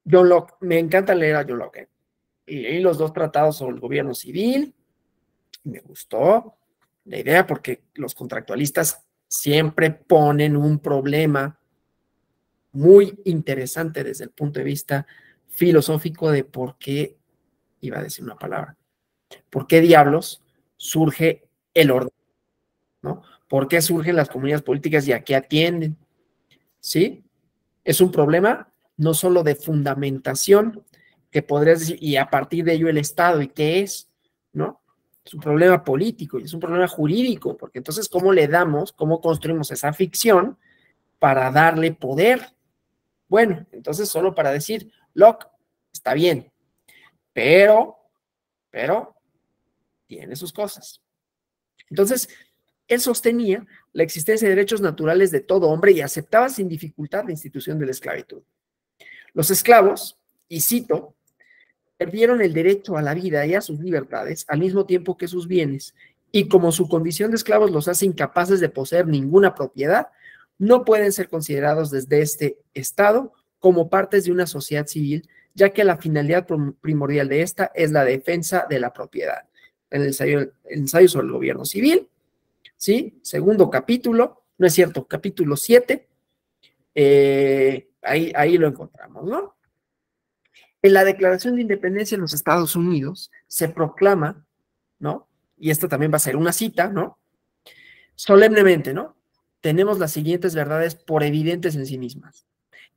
John Locke, me encanta leer a John Locke, y leí los dos tratados sobre el gobierno civil, me gustó la idea porque los contractualistas siempre ponen un problema muy interesante desde el punto de vista filosófico de por qué, iba a decir una palabra, por qué diablos surge el orden, ¿no? ¿Por qué surgen las comunidades políticas y a qué atienden? ¿Sí? Es un problema no solo de fundamentación, que podrías decir, y a partir de ello el Estado, ¿y qué es? ¿No? Es un problema político y es un problema jurídico, porque entonces, cómo construimos esa ficción para darle poder? Bueno, entonces solo para decir, Locke, está bien, pero tiene sus cosas. Entonces, él sostenía la existencia de derechos naturales de todo hombre y aceptaba sin dificultad la institución de la esclavitud. Los esclavos, y cito, perdieron el derecho a la vida y a sus libertades al mismo tiempo que sus bienes, y como su condición de esclavos los hace incapaces de poseer ninguna propiedad, no pueden ser considerados desde este estado como partes de una sociedad civil, ya que la finalidad primordial de esta es la defensa de la propiedad. En el ensayo sobre el gobierno civil, ¿sí? Segundo capítulo, no es cierto, capítulo 7, ahí lo encontramos, ¿no? En la Declaración de Independencia de los Estados Unidos se proclama, ¿no? Y esta también va a ser una cita, ¿no? Solemnemente, ¿no? Tenemos las siguientes verdades por evidentes en sí mismas: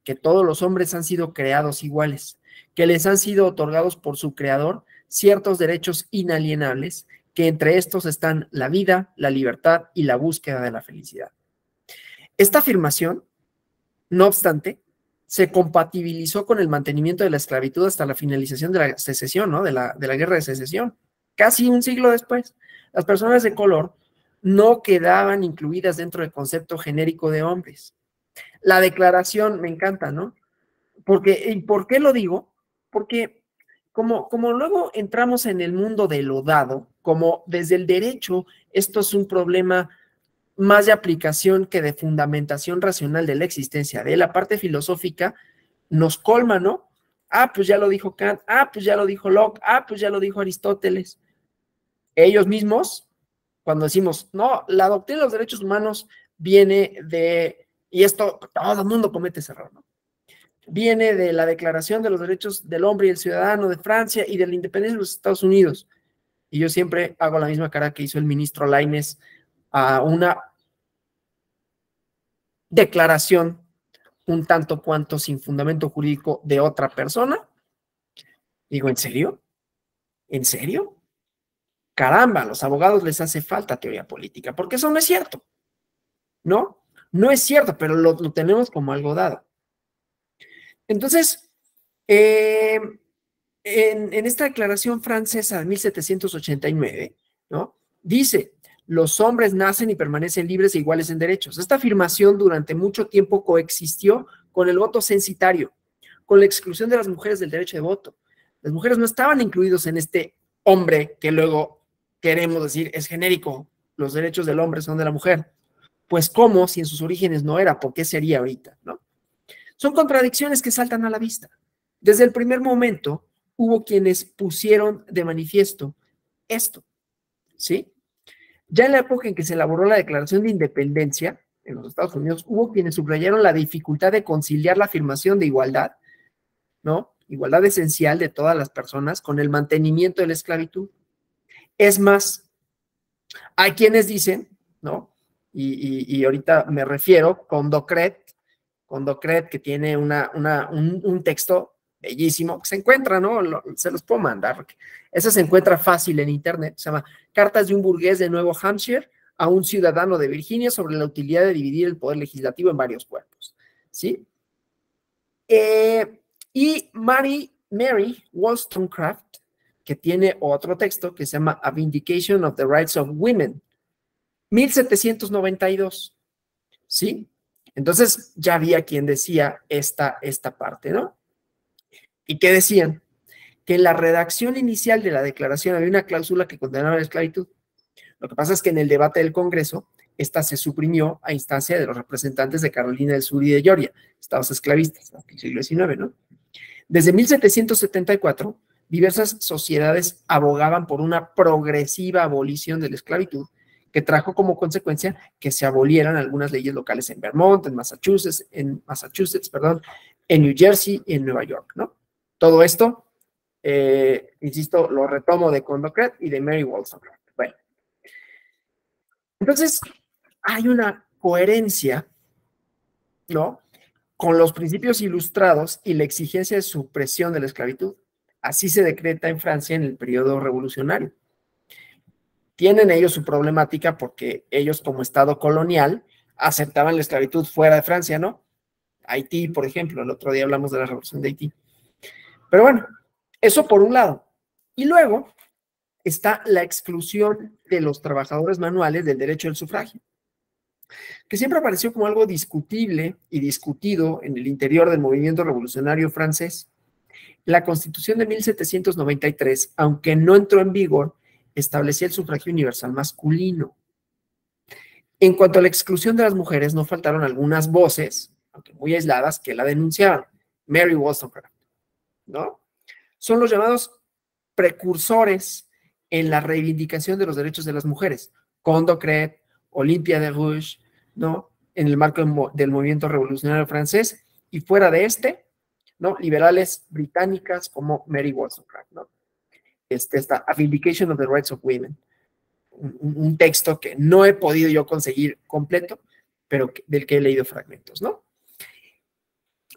que todos los hombres han sido creados iguales, que les han sido otorgados por su creador ciertos derechos inalienables, que entre estos están la vida, la libertad y la búsqueda de la felicidad. Esta afirmación, no obstante, se compatibilizó con el mantenimiento de la esclavitud hasta la finalización de la secesión, ¿no? De la guerra de secesión. Casi un siglo después, las personas de color no quedaban incluidas dentro del concepto genérico de hombres. La declaración me encanta, ¿no? ¿Y por qué lo digo? Porque como luego entramos en el mundo de lo dado, como desde el derecho, esto es un problema más de aplicación que de fundamentación racional de la existencia, de la parte filosófica nos colma, ¿no? Ah, pues ya lo dijo Kant. Ah, pues ya lo dijo Locke. Ah, pues ya lo dijo Aristóteles. Ellos mismos, cuando decimos, no, la doctrina de los derechos humanos viene de, y esto todo el mundo comete ese error, ¿no? Viene de la Declaración de los Derechos del Hombre y el Ciudadano de Francia y de la independencia de los Estados Unidos. Y yo siempre hago la misma cara que hizo el ministro Lainez a una declaración un tanto cuanto sin fundamento jurídico de otra persona. Digo, ¿en serio? ¿En serio? Caramba, a los abogados les hace falta teoría política, porque eso no es cierto, ¿no? No es cierto, pero lo tenemos como algo dado. Entonces, en esta declaración francesa de 1789, ¿no? Dice, los hombres nacen y permanecen libres e iguales en derechos. Esta afirmación durante mucho tiempo coexistió con el voto censitario, con la exclusión de las mujeres del derecho de voto. Las mujeres no estaban incluidos en este hombre que luego queremos decir es genérico, los derechos del hombre son de la mujer. Pues ¿cómo? Si en sus orígenes no era, ¿por qué sería ahorita? ¿No? Son contradicciones que saltan a la vista. Desde el primer momento hubo quienes pusieron de manifiesto esto, ¿sí? Ya en la época en que se elaboró la Declaración de Independencia en los Estados Unidos, hubo quienes subrayaron la dificultad de conciliar la afirmación de igualdad, ¿no? Igualdad esencial de todas las personas con el mantenimiento de la esclavitud. Es más, hay quienes dicen, ¿no? Y ahorita me refiero con Docret, que tiene un texto bellísimo, que se encuentra, ¿no? Se los puedo mandar, porque eso se encuentra fácil en internet, se llama Cartas de un burgués de Nuevo Hampshire a un ciudadano de Virginia sobre la utilidad de dividir el poder legislativo en varios cuerpos, ¿sí? Y Mary Wollstonecraft, que tiene otro texto que se llama A Vindication of the Rights of Women, 1792, ¿sí? Entonces ya había quien decía esta parte, ¿no? ¿Y qué decían? Que en la redacción inicial de la declaración había una cláusula que condenaba la esclavitud. Lo que pasa es que en el debate del Congreso, esta se suprimió a instancia de los representantes de Carolina del Sur y de Georgia, estados esclavistas, hasta el siglo XIX, ¿no? Desde 1774, diversas sociedades abogaban por una progresiva abolición de la esclavitud, que trajo como consecuencia que se abolieran algunas leyes locales en Vermont, en Massachusetts, en New Jersey y en Nueva York, ¿no? Todo esto, insisto, lo retomo de Condorcet y de Mary Wollstonecraft. Bueno, entonces hay una coherencia, ¿no? Con los principios ilustrados y la exigencia de supresión de la esclavitud. Así se decreta en Francia en el periodo revolucionario. Tienen ellos su problemática porque ellos como Estado colonial aceptaban la esclavitud fuera de Francia, ¿no? Haití, por ejemplo, el otro día hablamos de la revolución de Haití. Pero bueno, eso por un lado. Y luego está la exclusión de los trabajadores manuales del derecho al sufragio, que siempre apareció como algo discutible y discutido en el interior del movimiento revolucionario francés. La Constitución de 1793, aunque no entró en vigor, establecía el sufragio universal masculino. En cuanto a la exclusión de las mujeres, no faltaron algunas voces, aunque muy aisladas, que la denunciaban. Mary Wollstonecraft, ¿no? Son los llamados precursores en la reivindicación de los derechos de las mujeres. Condorcet, Olympia de Rouge, ¿no? En el marco del movimiento revolucionario francés, y fuera de este, ¿no? Liberales británicas como Mary Wollstonecraft, ¿no? Esta A Vindication of the Rights of Women, un texto que no he podido yo conseguir completo, pero del que he leído fragmentos, ¿no?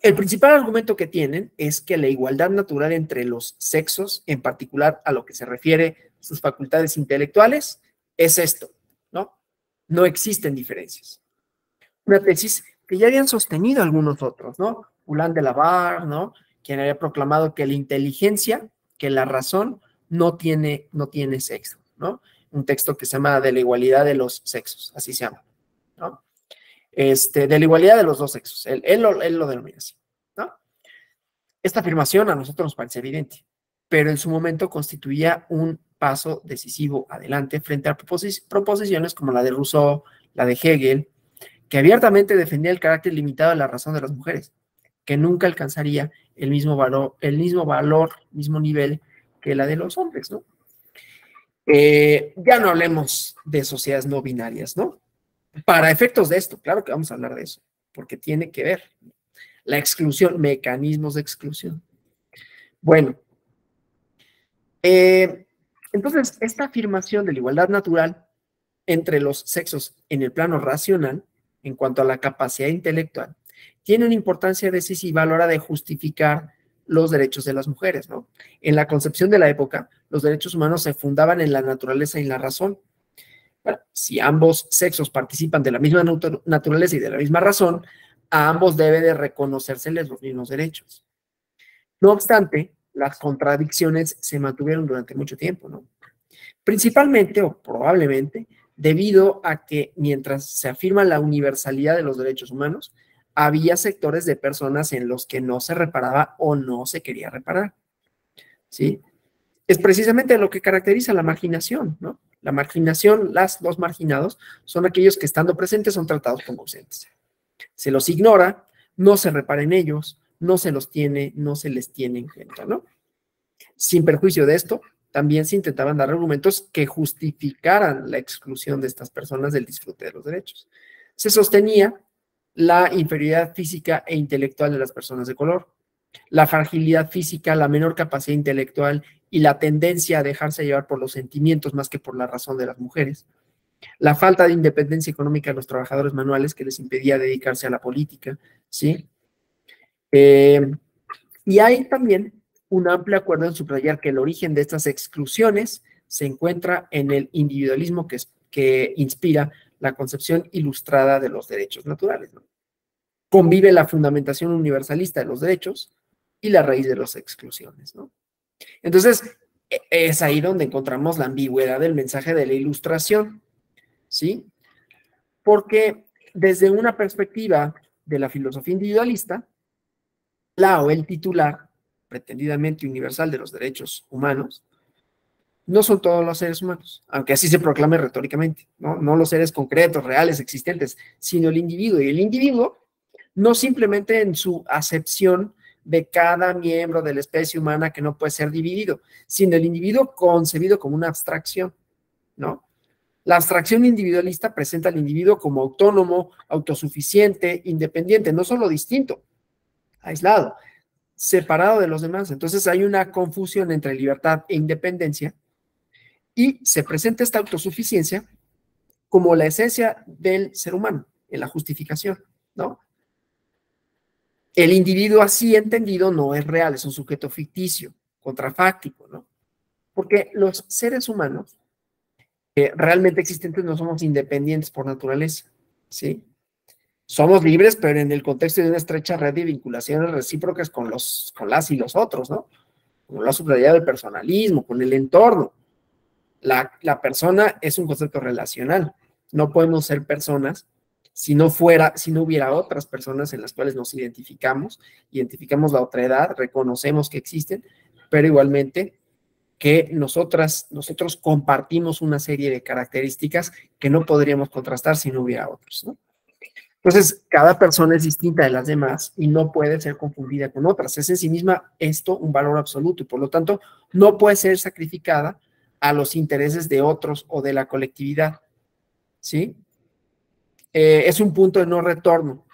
El principal argumento que tienen es que la igualdad natural entre los sexos, en particular a lo que se refiere a sus facultades intelectuales, es esto, ¿no? No existen diferencias. Una tesis que ya habían sostenido algunos otros, ¿no? Poulain de la Barre, ¿no? Quien había proclamado que la inteligencia, que la razón, no tiene sexo, ¿no? Un texto que se llama De la igualdad de los sexos, así se llama, ¿no? De la igualdad de los dos sexos, él lo denomina así, ¿no? Esta afirmación a nosotros nos parece evidente, pero en su momento constituía un paso decisivo adelante frente a proposiciones como la de Rousseau, la de Hegel, que abiertamente defendía el carácter limitado de la razón de las mujeres. que nunca alcanzaría el mismo mismo nivel que la de los hombres, ¿no? Ya no hablemos de sociedades no binarias, ¿no? Para efectos de esto, claro que vamos a hablar de eso, porque tiene que ver la exclusión, mecanismos de exclusión. Bueno, entonces, esta afirmación de la igualdad natural entre los sexos en el plano racional, en cuanto a la capacidad intelectual, tiene una importancia decisiva a la hora de justificar los derechos de las mujeres, ¿no? En la concepción de la época, los derechos humanos se fundaban en la naturaleza y la razón. Bueno, si ambos sexos participan de la misma naturaleza y de la misma razón, a ambos debe de reconocérseles los mismos derechos. No obstante, las contradicciones se mantuvieron durante mucho tiempo, ¿no? Principalmente o probablemente debido a que mientras se afirma la universalidad de los derechos humanos, había sectores de personas en los que no se reparaba o no se quería reparar, ¿sí? Es precisamente lo que caracteriza la marginación, ¿no? La marginación, los marginados, son aquellos que estando presentes son tratados como ausentes. Se los ignora, no se repara en ellos, no se los tiene, no se les tiene en cuenta, ¿no? Sin perjuicio de esto, también se intentaban dar argumentos que justificaran la exclusión de estas personas del disfrute de los derechos. Se sostenía la inferioridad física e intelectual de las personas de color, la fragilidad física, la menor capacidad intelectual y la tendencia a dejarse llevar por los sentimientos más que por la razón de las mujeres, la falta de independencia económica de los trabajadores manuales que les impedía dedicarse a la política, ¿sí? Y hay también un amplio acuerdo en subrayar que el origen de estas exclusiones se encuentra en el individualismo que inspira la concepción ilustrada de los derechos naturales, ¿no? Convive la fundamentación universalista de los derechos y la raíz de las exclusiones, ¿no? Entonces, es ahí donde encontramos la ambigüedad del mensaje de la Ilustración, ¿sí? Porque desde una perspectiva de la filosofía individualista, la o el titular, pretendidamente universal de los derechos humanos, no son todos los seres humanos, aunque así se proclame retóricamente, ¿no? No los seres concretos, reales, existentes, sino el individuo. Y el individuo, no simplemente en su acepción de cada miembro de la especie humana que no puede ser dividido, sino el individuo concebido como una abstracción, ¿no? La abstracción individualista presenta al individuo como autónomo, autosuficiente, independiente, no solo distinto, aislado, separado de los demás. Entonces hay una confusión entre libertad e independencia y se presenta esta autosuficiencia como la esencia del ser humano, en la justificación, ¿no? El individuo así entendido no es real, es un sujeto ficticio, contrafáctico, ¿no? Porque los seres humanos realmente existentes no somos independientes por naturaleza, ¿sí? Somos libres, pero en el contexto de una estrecha red de vinculaciones recíprocas con las y los otros, ¿no? Como lo ha subrayado el personalismo, con el entorno. La persona es un concepto relacional. No podemos ser personas si no hubiera otras personas en las cuales nos identificamos la otredad, reconocemos que existen, pero igualmente que nosotros compartimos una serie de características que no podríamos contrastar si no hubiera otros, ¿no? Entonces, cada persona es distinta de las demás y no puede ser confundida con otras. Es en sí misma esto un valor absoluto y por lo tanto no puede ser sacrificada a los intereses de otros o de la colectividad, ¿sí? Es un punto de no retorno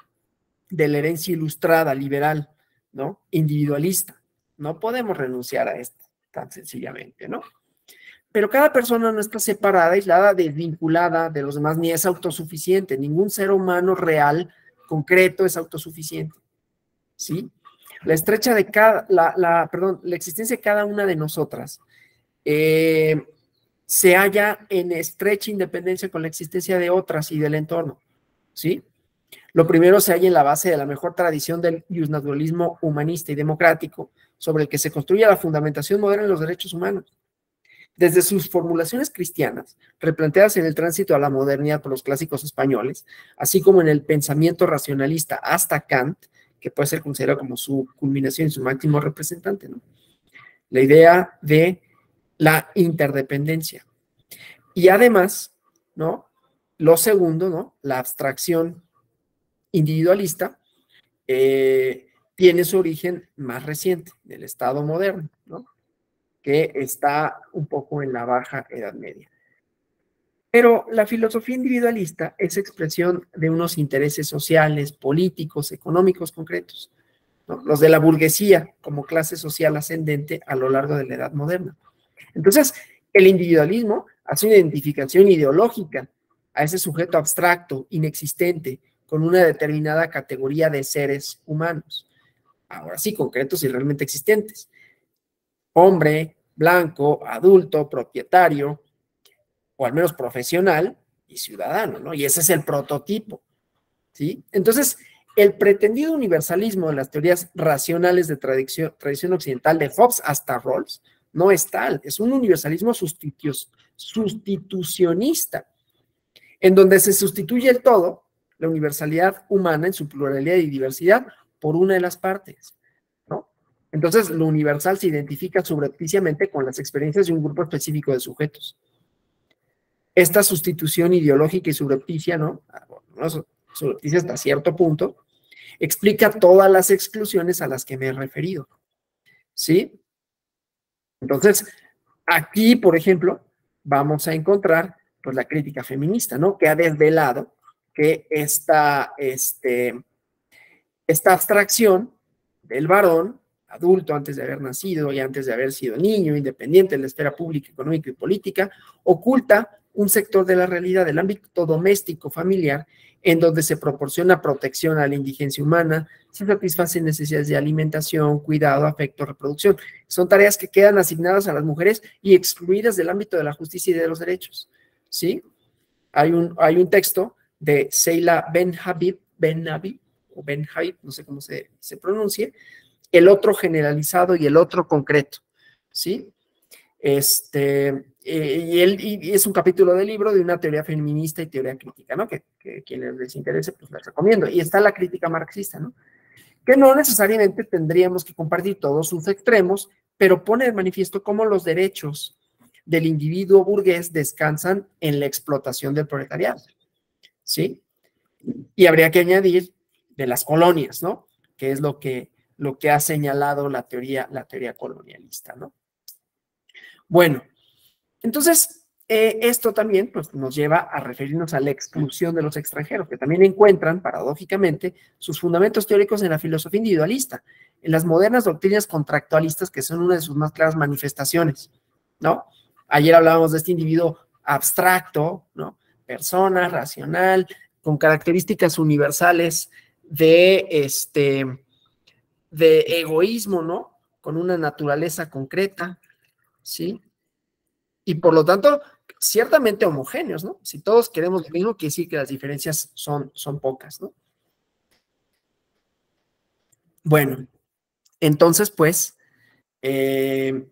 de la herencia ilustrada, liberal, ¿no? Individualista. No podemos renunciar a esto tan sencillamente, ¿no? Pero cada persona no está separada, aislada, desvinculada de los demás, ni es autosuficiente. Ningún ser humano real, concreto, es autosuficiente, ¿sí? La existencia de cada una de nosotras se halla en estrecha independencia con la existencia de otras y del entorno, ¿sí? Lo primero se halla en la base de la mejor tradición del justnaturalismo humanista y democrático, sobre el que se construye la fundamentación moderna de los derechos humanos. Desde sus formulaciones cristianas, replanteadas en el tránsito a la modernidad por los clásicos españoles, así como en el pensamiento racionalista hasta Kant, que puede ser considerado como su culminación y su máximo representante, ¿no? La idea de la interdependencia. Y además, ¿no? Lo segundo, ¿no? La abstracción individualista, tiene su origen más reciente, del Estado moderno, ¿no? Que está un poco en la Baja Edad Media. Pero la filosofía individualista es expresión de unos intereses sociales, políticos, económicos concretos, ¿no? Los de la burguesía como clase social ascendente a lo largo de la Edad Moderna. Entonces, el individualismo hace una identificación ideológica a ese sujeto abstracto, inexistente, con una determinada categoría de seres humanos. Ahora sí, concretos y realmente existentes. Hombre, blanco, adulto, propietario, o al menos profesional y ciudadano, ¿no? Y ese es el prototipo, ¿sí? Entonces, el pretendido universalismo de las teorías racionales de tradición occidental, de Hobbes hasta Rawls, no es tal, es un universalismo sustitucionista, en donde se sustituye el todo, la universalidad humana en su pluralidad y diversidad, por una de las partes, ¿no? Entonces, lo universal se identifica subrepticiamente con las experiencias de un grupo específico de sujetos. Esta sustitución ideológica y subrepticia, ¿no? Bueno, subrepticia hasta cierto punto, explica todas las exclusiones a las que me he referido, ¿sí? Entonces, aquí, por ejemplo, vamos a encontrar pues, la crítica feminista, ¿no? Que ha desvelado que esta abstracción del varón, adulto antes de haber nacido y antes de haber sido niño, independiente en la esfera pública, económica y política, oculta un sector de la realidad del ámbito doméstico familiar en donde se proporciona protección a la indigencia humana, se satisfacen necesidades de alimentación, cuidado, afecto, reproducción. Son tareas que quedan asignadas a las mujeres y excluidas del ámbito de la justicia y de los derechos, ¿sí? Hay un texto de Seila Ben-Habib, o Ben-Habib, no sé cómo se pronuncie, el otro generalizado y el otro concreto, ¿sí? Y es un capítulo del libro de una teoría feminista y teoría crítica, ¿no? Que quienes les interese, pues les recomiendo. Y está la crítica marxista, ¿no? Que no necesariamente tendríamos que compartir todos sus extremos, pero pone de manifiesto cómo los derechos del individuo burgués descansan en la explotación del proletariado, ¿sí? Y habría que añadir de las colonias, ¿no? Que es lo que ha señalado la teoría colonialista, ¿no? Bueno, entonces, esto también pues, nos lleva a referirnos a la exclusión de los extranjeros, que también encuentran, paradójicamente, sus fundamentos teóricos en la filosofía individualista, en las modernas doctrinas contractualistas, que son una de sus más claras manifestaciones, ¿no? Ayer hablábamos de este individuo abstracto, ¿no? Persona, racional, con características universales de egoísmo, ¿no? Con una naturaleza concreta, ¿sí? Y por lo tanto, ciertamente homogéneos, ¿no? Si todos queremos lo mismo, quiere decir que las diferencias son pocas, ¿no? Bueno, entonces, pues, en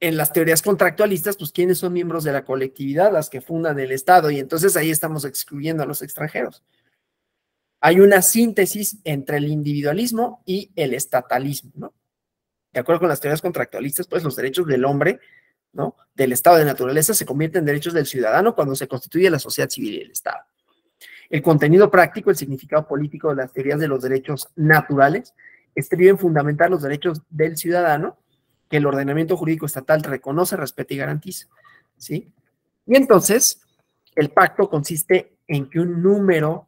las teorías contractualistas, pues, ¿quiénes son miembros de la colectividad? Las que fundan el Estado, y entonces ahí estamos excluyendo a los extranjeros. Hay una síntesis entre el individualismo y el estatalismo, ¿no? De acuerdo con las teorías contractualistas, pues, los derechos del hombre, ¿no? Del estado de naturaleza se convierte en derechos del ciudadano cuando se constituye la sociedad civil y el Estado. El contenido práctico, el significado político de las teorías de los derechos naturales, estriba en fundamentar los derechos del ciudadano que el ordenamiento jurídico estatal reconoce, respeta y garantiza, ¿sí? Y entonces, el pacto consiste en que un número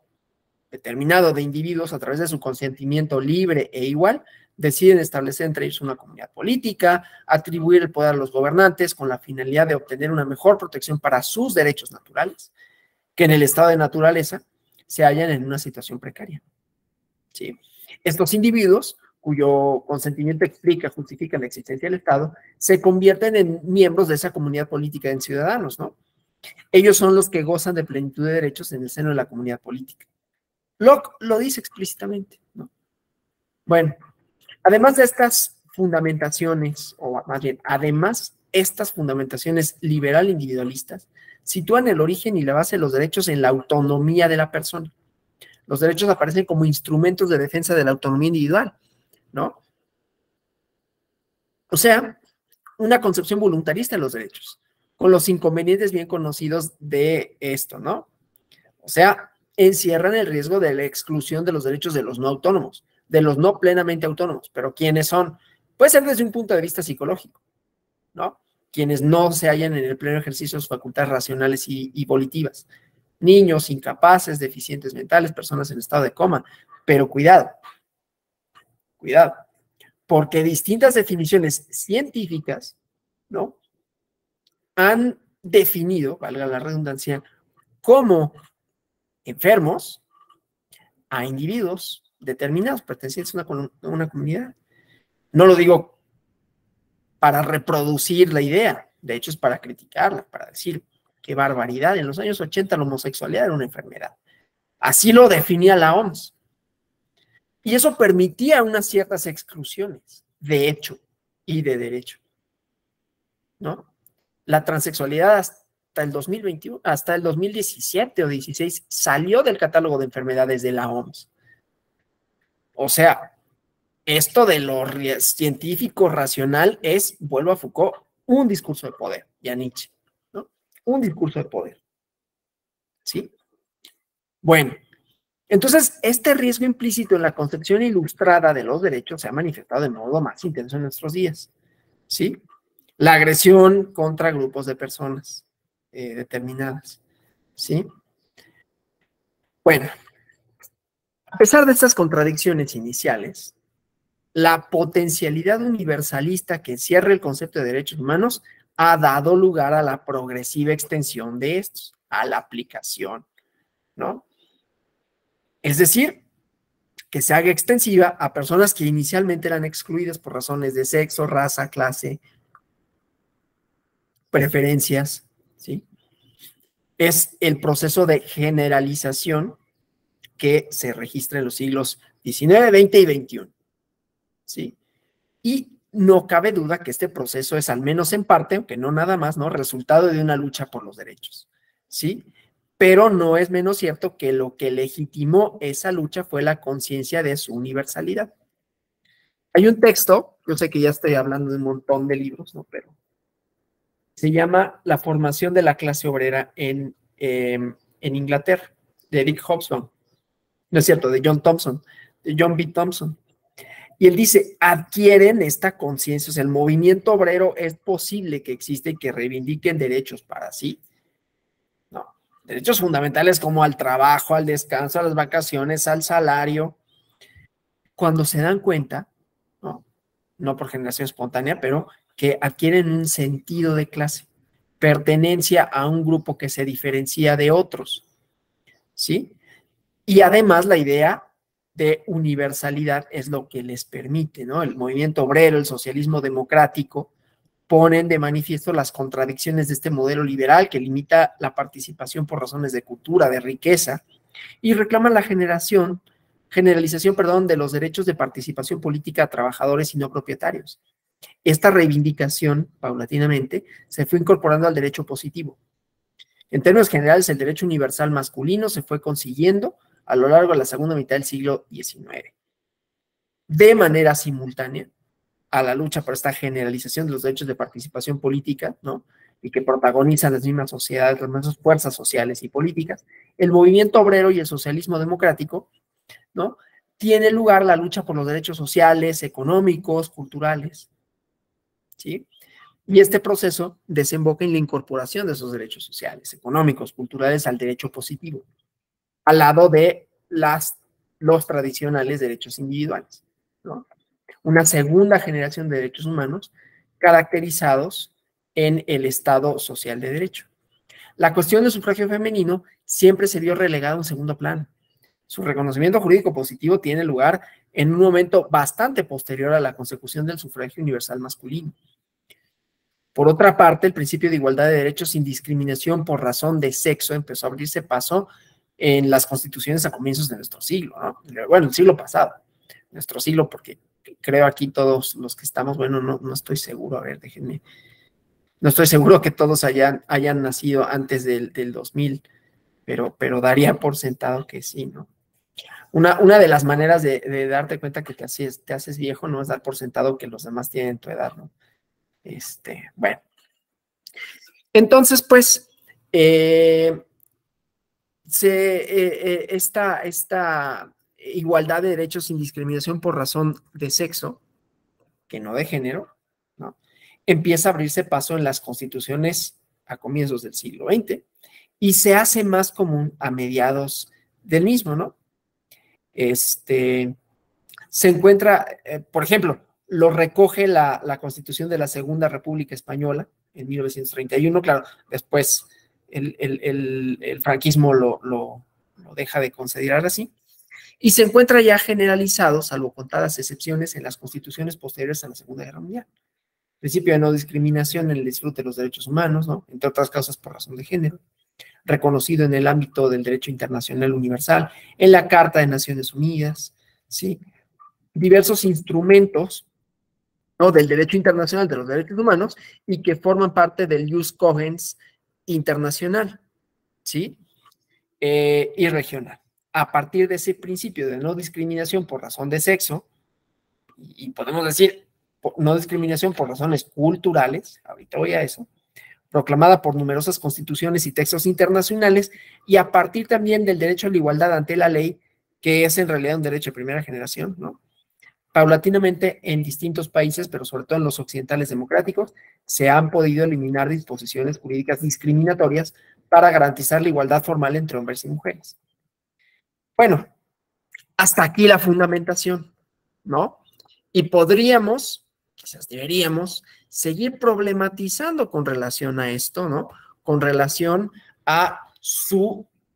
determinado de individuos, a través de su consentimiento libre e igual, deciden establecer entre ellos una comunidad política, atribuir el poder a los gobernantes con la finalidad de obtener una mejor protección para sus derechos naturales, que en el estado de naturaleza se hallan en una situación precaria, ¿sí? Estos individuos, cuyo consentimiento explica, justifica la existencia del Estado, se convierten en miembros de esa comunidad política, en ciudadanos, ¿no? Ellos son los que gozan de plenitud de derechos en el seno de la comunidad política. Locke lo dice explícitamente, ¿no? Bueno, además de estas fundamentaciones, o más bien, además, estas fundamentaciones liberal individualistas sitúan el origen y la base de los derechos en la autonomía de la persona. Los derechos aparecen como instrumentos de defensa de la autonomía individual, ¿no? O sea, una concepción voluntarista de los derechos, con los inconvenientes bien conocidos de esto, ¿no? O sea, encierran el riesgo de la exclusión de los derechos de los no autónomos, de los no plenamente autónomos, pero ¿quiénes son? Puede ser desde un punto de vista psicológico, ¿no? Quienes no se hallan en el pleno ejercicio de sus facultades racionales y volitivas. Niños, incapaces, deficientes mentales, personas en estado de coma. Pero cuidado, porque distintas definiciones científicas, ¿no?, han definido, valga la redundancia, como enfermos a individuos determinados, pertenecientes a una comunidad. No lo digo para reproducir la idea, de hecho es para criticarla, para decir qué barbaridad. En los años 80 la homosexualidad era una enfermedad. Así lo definía la OMS. Y eso permitía unas ciertas exclusiones de hecho y de derecho, ¿no? La transexualidad hasta el 2021, hasta el 2017 o 16 salió del catálogo de enfermedades de la OMS. O sea, esto de lo científico racional es, vuelvo a Foucault, un discurso de poder, y a Nietzsche, ¿no? Un discurso de poder, ¿sí? Bueno, entonces este riesgo implícito en la concepción ilustrada de los derechos se ha manifestado de modo más intenso en nuestros días, ¿sí? La agresión contra grupos de personas determinadas, ¿sí? Bueno, a pesar de estas contradicciones iniciales, la potencialidad universalista que encierra el concepto de derechos humanos ha dado lugar a la progresiva extensión de estos, a la aplicación, ¿no? Es decir, que se haga extensiva a personas que inicialmente eran excluidas por razones de sexo, raza, clase, preferencias, ¿sí? Es el proceso de generalización que se registra en los siglos XIX, XX y XXI, ¿sí? Y no cabe duda que este proceso es, al menos en parte, aunque no nada más, ¿no?, resultado de una lucha por los derechos, ¿sí? Pero no es menos cierto que lo que legitimó esa lucha fue la conciencia de su universalidad. Hay un texto, yo sé que ya estoy hablando de un montón de libros, ¿no?, pero se llama La formación de la clase obrera en Inglaterra, de Dick Hobsbawm. No es cierto, de John Thompson, de John B. Thompson. Y él dice, adquieren esta conciencia, o sea, el movimiento obrero es posible que exista y que reivindiquen derechos para sí, ¿no? Derechos fundamentales como al trabajo, al descanso, a las vacaciones, al salario, cuando se dan cuenta, ¿no?, no por generación espontánea, pero que adquieren un sentido de clase, pertenencia a un grupo que se diferencia de otros, ¿sí? Y además la idea de universalidad es lo que les permite, ¿no? El movimiento obrero, el socialismo democrático, ponen de manifiesto las contradicciones de este modelo liberal que limita la participación por razones de cultura, de riqueza, y reclaman la generalización, de los derechos de participación política a trabajadores y no propietarios. Esta reivindicación, paulatinamente, se fue incorporando al derecho positivo. En términos generales, el derecho universal masculino se fue consiguiendo a lo largo de la segunda mitad del siglo XIX. De manera simultánea a la lucha por esta generalización de los derechos de participación política, ¿no?, y que protagonizan las mismas sociedades, las mismas fuerzas sociales y políticas, el movimiento obrero y el socialismo democrático, ¿no?, tiene lugar la lucha por los derechos sociales, económicos, culturales, ¿sí? Y este proceso desemboca en la incorporación de esos derechos sociales, económicos, culturales al derecho positivo, al lado de los tradicionales derechos individuales, ¿no? Una segunda generación de derechos humanos caracterizados en el Estado social de derecho. La cuestión del sufragio femenino siempre se vio relegada a un segundo plano. Su reconocimiento jurídico positivo tiene lugar en un momento bastante posterior a la consecución del sufragio universal masculino. Por otra parte, el principio de igualdad de derechos sin discriminación por razón de sexo empezó a abrirse paso en las constituciones a comienzos de nuestro siglo, ¿no? Bueno, el siglo pasado, nuestro siglo, porque creo aquí todos los que estamos, bueno, no estoy seguro, a ver, déjenme, no estoy seguro que todos hayan nacido antes del 2000, pero daría por sentado que sí, ¿no? Una de las maneras de darte cuenta que te haces viejo, ¿no?, es dar por sentado que los demás tienen tu edad, ¿no? Bueno. Entonces, pues, esta igualdad de derechos sin discriminación por razón de sexo, que no de género, ¿no? Empieza a abrirse paso en las constituciones a comienzos del siglo XX y se hace más común a mediados del mismo, ¿no? Se encuentra, por ejemplo, lo recoge la Constitución de la Segunda República Española en 1931, claro, después el franquismo lo deja de considerar así, y se encuentra ya generalizado, salvo contadas excepciones, en las constituciones posteriores a la Segunda Guerra Mundial. Principio de no discriminación en el disfrute de los derechos humanos, ¿no? Entre otras causas por razón de género, reconocido en el ámbito del derecho internacional universal, en la Carta de Naciones Unidas, ¿sí? Diversos instrumentos, ¿no?, del derecho internacional de los derechos humanos y que forman parte del Jus Cogens internacional, ¿sí? Y regional. A partir de ese principio de no discriminación por razón de sexo, y podemos decir no discriminación por razones culturales, ahorita voy a eso, proclamada por numerosas constituciones y textos internacionales, y a partir también del derecho a la igualdad ante la ley, que es en realidad un derecho de primera generación, ¿no? Paulatinamente en distintos países, pero sobre todo en los occidentales democráticos, se han podido eliminar disposiciones jurídicas discriminatorias para garantizar la igualdad formal entre hombres y mujeres. Bueno, hasta aquí la fundamentación, ¿no? Y podríamos, quizás deberíamos, seguir problematizando con relación a esto, ¿no? Con relación a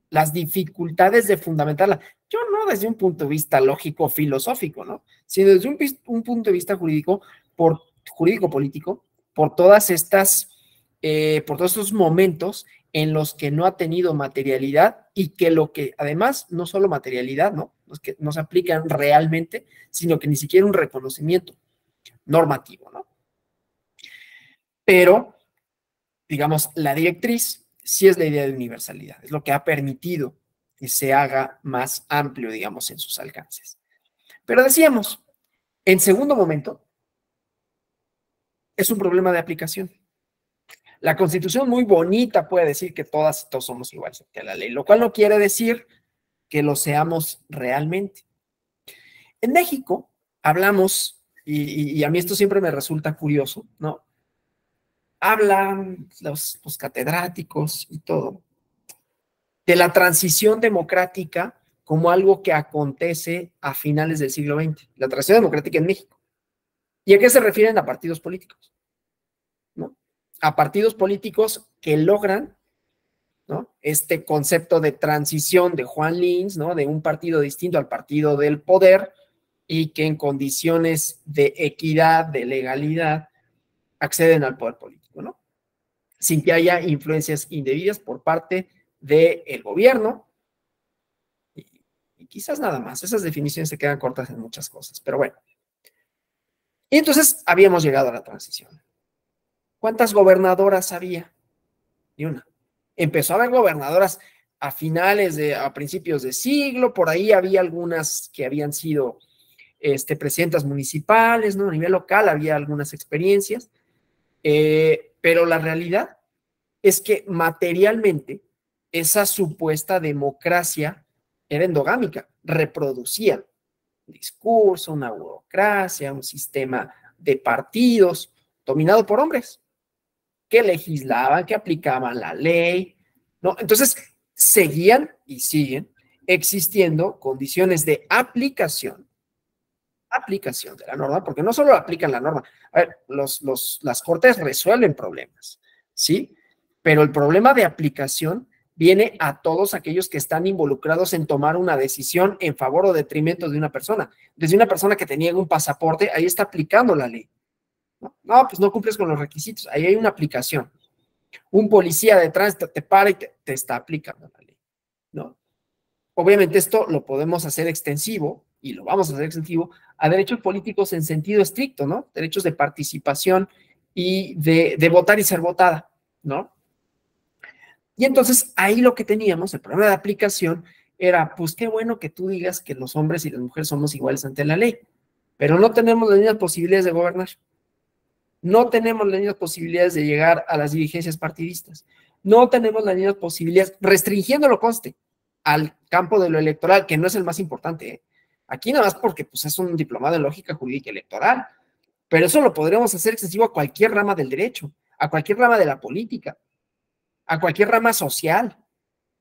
las dificultades de fundamentarla. Yo no desde un punto de vista lógico-filosófico, ¿no? Sino desde un punto de vista jurídico-político, por todas estas, por todos estos momentos en los que no ha tenido materialidad y que lo que, además, no solo materialidad, ¿no? No es que no se aplican realmente, sino que ni siquiera un reconocimiento normativo, ¿no? Pero, digamos, la directriz sí es la idea de universalidad, es lo que ha permitido que se haga más amplio, digamos, en sus alcances. Pero decíamos, en segundo momento, es un problema de aplicación. La Constitución muy bonita puede decir que todas y todos somos iguales ante la ley, lo cual no quiere decir que lo seamos realmente. En México hablamos, y a mí esto siempre me resulta curioso, ¿no? Hablan los catedráticos y todo de la transición democrática como algo que acontece a finales del siglo XX, la transición democrática en México. ¿Y a qué se refieren? A partidos políticos, ¿no? A partidos políticos que logran, ¿no?, este concepto de transición de Juan Lins, ¿no?, de un partido distinto al partido del poder, y que en condiciones de equidad, de legalidad, acceden al poder político, ¿no? Sin que haya influencias indebidas por parte del gobierno, y quizás nada más. Esas definiciones se quedan cortas en muchas cosas, pero bueno. Y entonces habíamos llegado a la transición. ¿Cuántas gobernadoras había? Ni una. Empezó a haber gobernadoras a principios de siglo, por ahí había algunas que habían sido presidentas municipales, ¿no? A nivel local había algunas experiencias, pero la realidad es que materialmente esa supuesta democracia era endogámica, reproducía un discurso, una burocracia, un sistema de partidos dominado por hombres que legislaban, que aplicaban la ley, ¿no? Entonces, seguían y siguen existiendo condiciones de aplicación de la norma, porque no solo aplican la norma. A ver, las cortes resuelven problemas, ¿sí? Pero el problema de aplicación viene a todos aquellos que están involucrados en tomar una decisión en favor o detrimento de una persona. Desde una persona que te niega un pasaporte, ahí está aplicando la ley. No, pues no cumples con los requisitos, ahí hay una aplicación. Un policía de tránsito te para y te está aplicando la ley, ¿no? Obviamente esto lo podemos hacer extensivo, y lo vamos a hacer extensivo, a derechos políticos en sentido estricto, ¿no? Derechos de participación y de votar y ser votada, ¿no? Y entonces ahí lo que teníamos, el problema de aplicación, era, pues qué bueno que tú digas que los hombres y las mujeres somos iguales ante la ley, pero no tenemos las mismas posibilidades de gobernar. No tenemos las mismas posibilidades de llegar a las dirigencias partidistas. No tenemos las mismas posibilidades, restringiéndolo, conste, al campo de lo electoral, que no es el más importante, ¿eh? Aquí nada más porque pues, es un diplomado en lógica jurídica electoral, pero eso lo podríamos hacer extensivo a cualquier rama del derecho, a cualquier rama de la política, a cualquier rama social.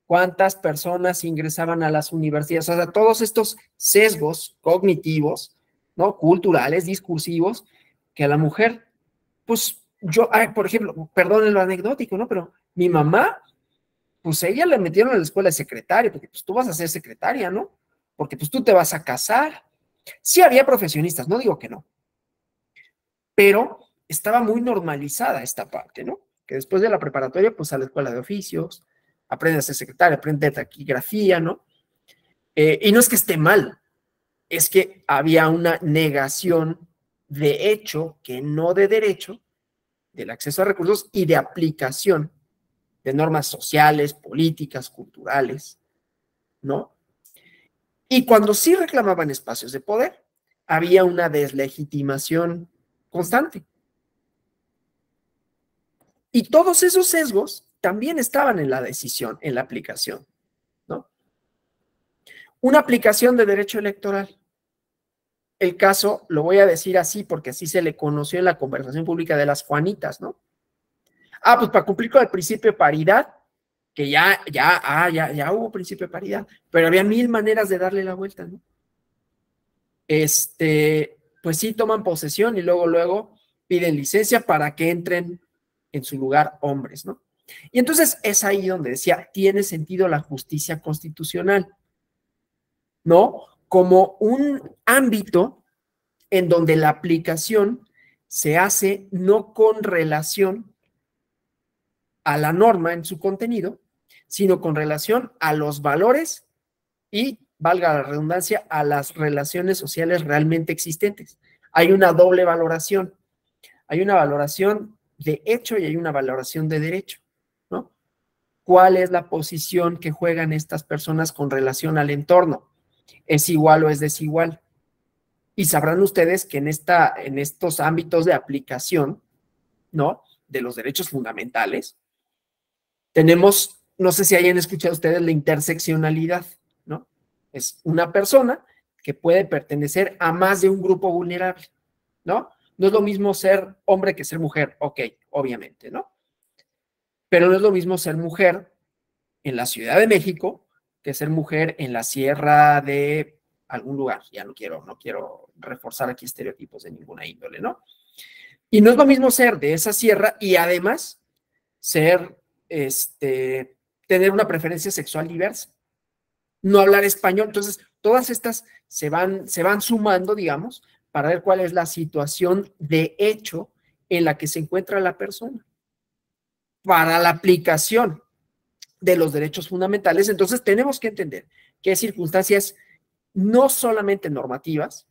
¿Cuántas personas ingresaban a las universidades? O sea, todos estos sesgos cognitivos, ¿no? Culturales, discursivos, que a la mujer, pues yo, por ejemplo, perdón lo anecdótico, ¿no? Pero mi mamá, pues ella le metieron a la escuela de secretaria, porque pues tú vas a ser secretaria, ¿no? Porque pues tú te vas a casar. Sí había profesionistas, no digo que no, pero estaba muy normalizada esta parte, ¿no? Que después de la preparatoria, pues a la escuela de oficios, aprende a ser secretaria, aprende taquigrafía, ¿no? Y no es que esté mal, es que había una negación de hecho, que no de derecho, del acceso a recursos y de aplicación de normas sociales, políticas, culturales, ¿no? Y cuando sí reclamaban espacios de poder, había una deslegitimación constante. Y todos esos sesgos también estaban en la decisión, en la aplicación, ¿no? Una aplicación de derecho electoral. El caso, lo voy a decir así porque así se le conoció en la conversación pública de las Juanitas, ¿no? Pues para cumplir con el principio de paridad, que ya hubo principio de paridad, pero había 1000 maneras de darle la vuelta, ¿no? Pues sí toman posesión y luego piden licencia para que entren en su lugar hombres, ¿no? Y entonces es ahí donde decía, tiene sentido la justicia constitucional, ¿no? Como un ámbito en donde la aplicación se hace no con relación a la norma en su contenido, sino con relación a los valores y, valga la redundancia, a las relaciones sociales realmente existentes. Hay una doble valoración. Hay una valoración de hecho y hay una valoración de derecho, ¿no? ¿Cuál es la posición que juegan estas personas con relación al entorno? ¿Es igual o es desigual? Y sabrán ustedes que en estos ámbitos de aplicación, ¿no? De los derechos fundamentales, tenemos, no sé si hayan escuchado ustedes la interseccionalidad, ¿no? Es una persona que puede pertenecer a más de un grupo vulnerable, ¿no? No es lo mismo ser hombre que ser mujer, ok, obviamente, ¿no? Pero no es lo mismo ser mujer en la Ciudad de México que ser mujer en la sierra de algún lugar. Ya no quiero reforzar aquí estereotipos de ninguna índole, ¿no? Y no es lo mismo ser de esa sierra y además ser, tener una preferencia sexual diversa, no hablar español. Entonces, todas estas se van sumando, digamos, para ver cuál es la situación de hecho en la que se encuentra la persona. Para la aplicación de los derechos fundamentales, entonces tenemos que entender que hay circunstancias no solamente normativas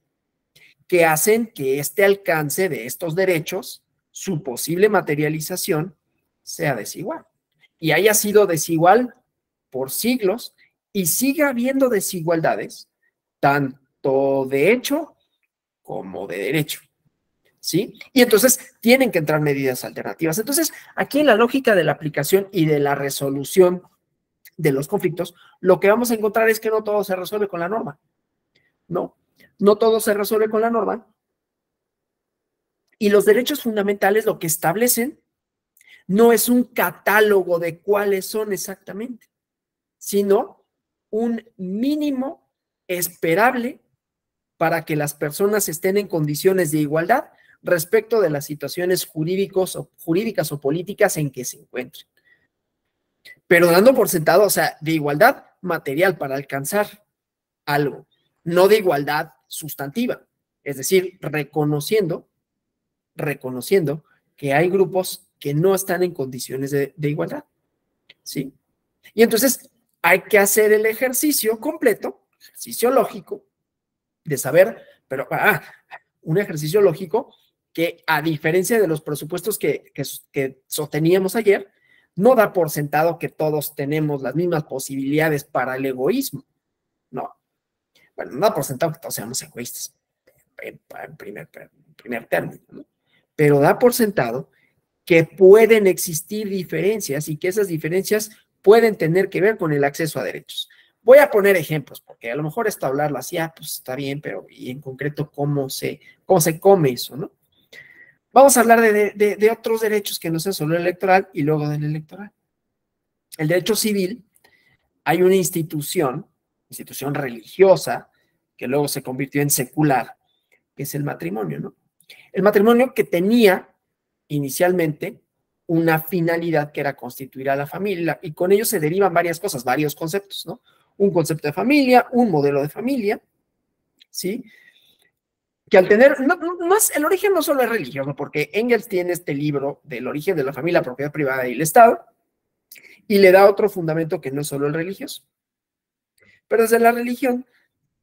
que hacen que este alcance de estos derechos, su posible materialización, sea desigual. Y haya sido desigual por siglos y siga habiendo desigualdades, tanto de hecho como de derecho. ¿Sí? Y entonces tienen que entrar medidas alternativas. Entonces, aquí en la lógica de la aplicación y de la resolución de los conflictos, lo que vamos a encontrar es que no todo se resuelve con la norma. No todo se resuelve con la norma. Y los derechos fundamentales lo que establecen no es un catálogo de cuáles son exactamente, sino un mínimo esperable para que las personas estén en condiciones de igualdad respecto de las situaciones jurídicas o políticas en que se encuentren. Pero dando por sentado, o sea, de igualdad material para alcanzar algo, no de igualdad sustantiva, es decir, reconociendo que hay grupos que no están en condiciones de igualdad, ¿sí? Y entonces hay que hacer el ejercicio completo, ejercicio lógico, de saber, pero un ejercicio lógico que a diferencia de los presupuestos que sosteníamos ayer, no da por sentado que todos tenemos las mismas posibilidades para el egoísmo, no. Bueno, no da por sentado que todos seamos egoístas en primer término, ¿no? Pero da por sentado que pueden existir diferencias y que esas diferencias pueden tener que ver con el acceso a derechos. Voy a poner ejemplos, porque a lo mejor esto hablarlo así, pues está bien, pero y en concreto cómo se come eso, ¿no? Vamos a hablar de otros derechos que no sean solo el electoral y luego del electoral. El derecho civil, hay una institución religiosa, que luego se convirtió en secular, que es el matrimonio, ¿no? El matrimonio que tenía inicialmente una finalidad que era constituir a la familia, y con ello se derivan varias cosas, varios conceptos, ¿no? Un concepto de familia, un modelo de familia, ¿sí? Que al tener, el origen no solo es religioso, porque Engels tiene este libro del origen de la familia, la propiedad privada y el Estado, y le da otro fundamento que no es solo el religioso. Pero desde la religión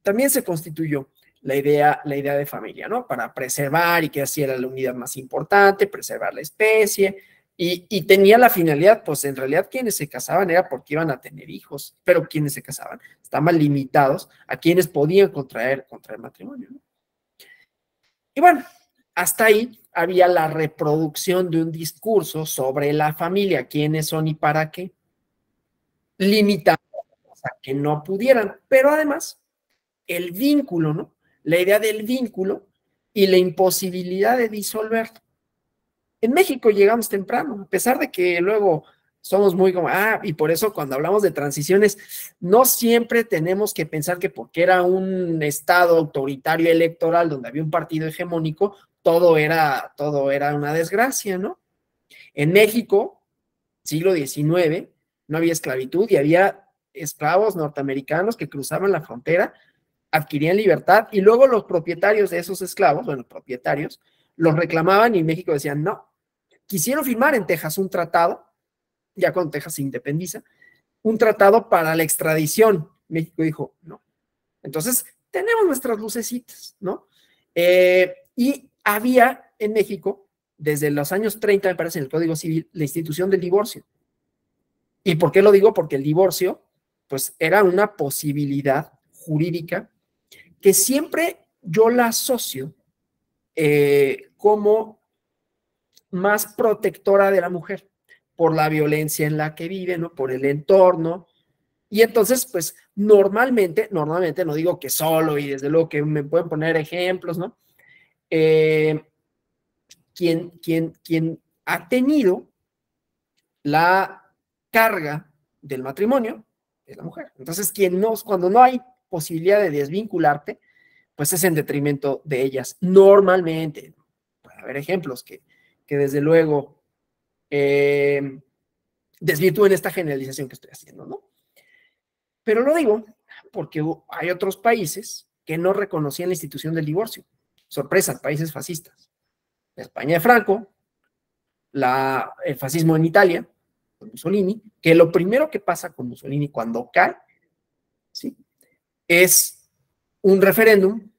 también se constituyó la idea de familia, ¿no? Para preservar, y que así era la unidad más importante, preservar la especie, y tenía la finalidad, pues en realidad quienes se casaban era porque iban a tener hijos, pero quienes se casaban estaban limitados a quienes podían contraer matrimonio, ¿no? Y bueno, hasta ahí había la reproducción de un discurso sobre la familia, quiénes son y para qué, limitando a que no pudieran, pero además el vínculo, ¿no? La idea del vínculo y la imposibilidad de disolverlo. En México llegamos temprano, a pesar de que luego somos muy como, y por eso cuando hablamos de transiciones, no siempre tenemos que pensar que porque era un estado autoritario electoral donde había un partido hegemónico, todo era una desgracia, ¿no? En México, siglo XIX, no había esclavitud y había esclavos norteamericanos que cruzaban la frontera, adquirían libertad, y luego los propietarios de esos esclavos, los reclamaban, y México decían, no. Quisieron firmar en Texas un tratado, ya cuando Texas se independiza, un tratado para la extradición. México dijo, no. Entonces, tenemos nuestras lucecitas, ¿no? Y había en México, desde los años 30, me parece, en el Código Civil, la institución del divorcio. ¿Y por qué lo digo? Porque el divorcio, pues, era una posibilidad jurídica que siempre yo la asocio como más protectora de la mujer, por la violencia en la que vive, ¿no? Por el entorno. Y entonces, pues, normalmente, no digo que solo, y desde luego que me pueden poner ejemplos, ¿no? Quien ha tenido la carga del matrimonio es la mujer. Entonces, cuando no hay posibilidad de desvincularte, pues es en detrimento de ellas. Normalmente, puede haber ejemplos que desde luego desvirtúen esta generalización que estoy haciendo, ¿no? Pero lo digo porque hay otros países que no reconocían la institución del divorcio. Sorpresa, países fascistas. La España de Franco, el fascismo en Italia, con Mussolini, que lo primero que pasa con Mussolini cuando cae, ¿sí?, es un referéndum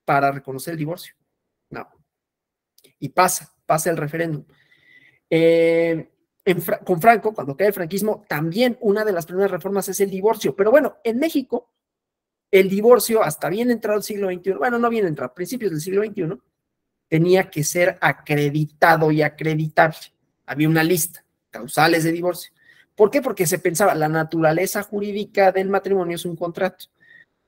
para reconocer el divorcio. No. Y pasa el referéndum. Con Franco, cuando cae el franquismo, también una de las primeras reformas es el divorcio. Pero bueno, en México, el divorcio, hasta bien entrado el siglo XXI, bueno, no bien entrado, principios del siglo XXI, tenía que ser acreditado y acreditable. Había una lista, causales de divorcio. ¿Por qué? Porque se pensaba, la naturaleza jurídica del matrimonio es un contrato.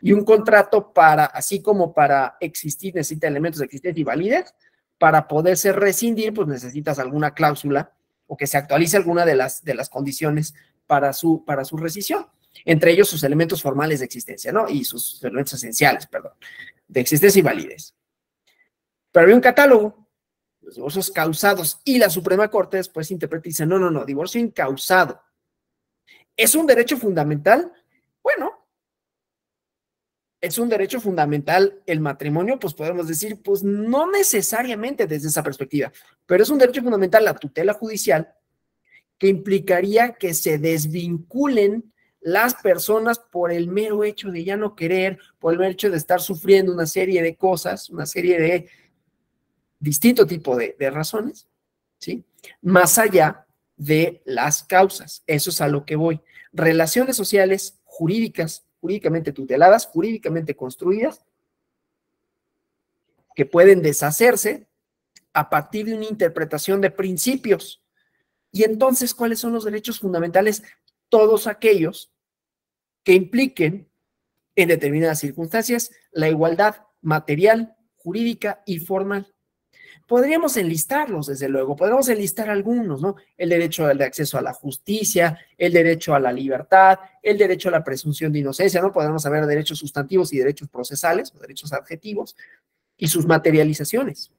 Y un contrato, así como para existir, necesita elementos de existencia y validez. Para poderse rescindir, pues necesitas alguna cláusula o que se actualice alguna de las condiciones para su rescisión. Entre ellos sus elementos formales de existencia, ¿no? Y sus elementos esenciales, perdón, de existencia y validez. Pero había un catálogo, los divorcios causados, y la Suprema Corte después interpreta y dice, no, divorcio incausado. ¿Es un derecho fundamental? Bueno, ¿es un derecho fundamental el matrimonio? Pues podemos decir, pues no necesariamente desde esa perspectiva, pero es un derecho fundamental la tutela judicial, que implicaría que se desvinculen las personas por el mero hecho de ya no querer, por el mero hecho de estar sufriendo una serie de cosas, una serie de distinto tipo de razones, ¿sí? Más allá de las causas. Eso es a lo que voy. Relaciones sociales jurídicas, jurídicamente tuteladas, jurídicamente construidas, que pueden deshacerse a partir de una interpretación de principios. Y entonces, ¿cuáles son los derechos fundamentales? Todos aquellos que impliquen en determinadas circunstancias la igualdad material, jurídica y formal. Podríamos enlistarlos, desde luego, podríamos enlistar algunos, ¿no? El derecho de acceso a la justicia, el derecho a la libertad, el derecho a la presunción de inocencia, ¿no? Podemos saber derechos sustantivos y derechos procesales, o derechos adjetivos, y sus materializaciones.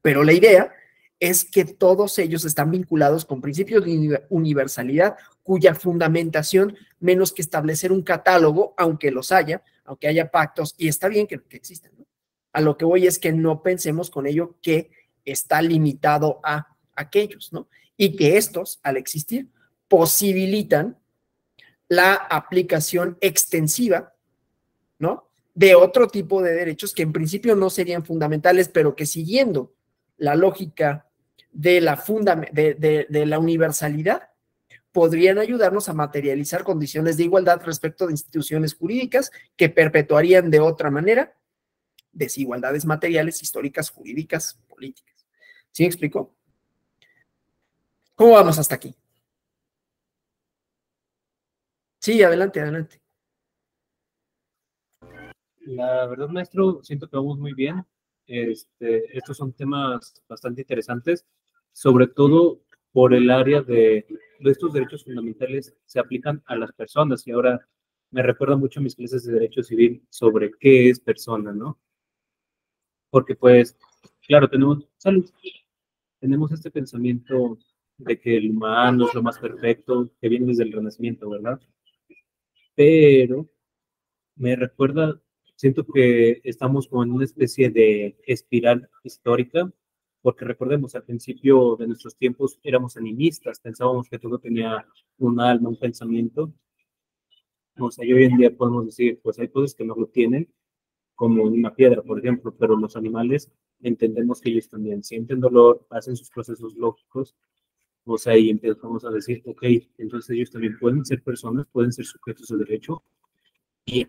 Pero la idea es que todos ellos están vinculados con principios de universalidad, cuya fundamentación, menos que establecer un catálogo, aunque los haya, aunque haya pactos, y está bien que existen, ¿no? A lo que voy es que no pensemos con ello que está limitado a aquellos, ¿no? Y que estos, al existir, posibilitan la aplicación extensiva, ¿no? De otro tipo de derechos que en principio no serían fundamentales, pero que siguiendo la lógica de la universalidad, podrían ayudarnos a materializar condiciones de igualdad respecto de instituciones jurídicas que perpetuarían de otra manera desigualdades materiales, históricas, jurídicas, políticas. ¿Sí me explico? ¿Cómo vamos hasta aquí? Sí, adelante, adelante. La verdad, maestro, siento que vamos muy bien. Estos son temas bastante interesantes, sobre todo por el área de estos derechos fundamentales se aplican a las personas y ahora me recuerda mucho a mis clases de derecho civil sobre qué es persona, ¿no? Porque pues, claro, tenemos este pensamiento de que el humano es lo más perfecto, que viene desde el Renacimiento, ¿verdad? Pero me recuerda, siento que estamos como en una especie de espiral histórica, porque recordemos, al principio de nuestros tiempos éramos animistas, pensábamos que todo tenía un alma, un pensamiento. O sea, y hoy en día podemos decir, pues hay cosas que no lo tienen, como una piedra, por ejemplo, pero los animales entendemos que ellos también sienten dolor, hacen sus procesos lógicos, o sea, y empezamos a decir, ok, entonces ellos también pueden ser personas, pueden ser sujetos de derecho, y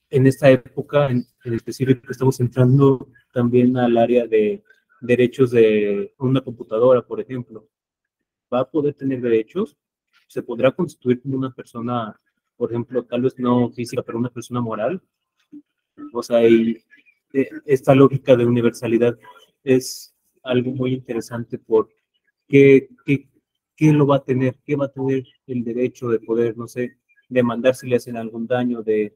en esta época en específico estamos entrando también al área de derechos de una computadora, por ejemplo. ¿Va a poder tener derechos? ¿Se podrá constituir como una persona, por ejemplo, tal vez no física, pero una persona moral? O sea, y esta lógica de universalidad es algo muy interesante por qué lo va a tener, qué va a tener el derecho de poder, no sé, demandar si le hacen algún daño, de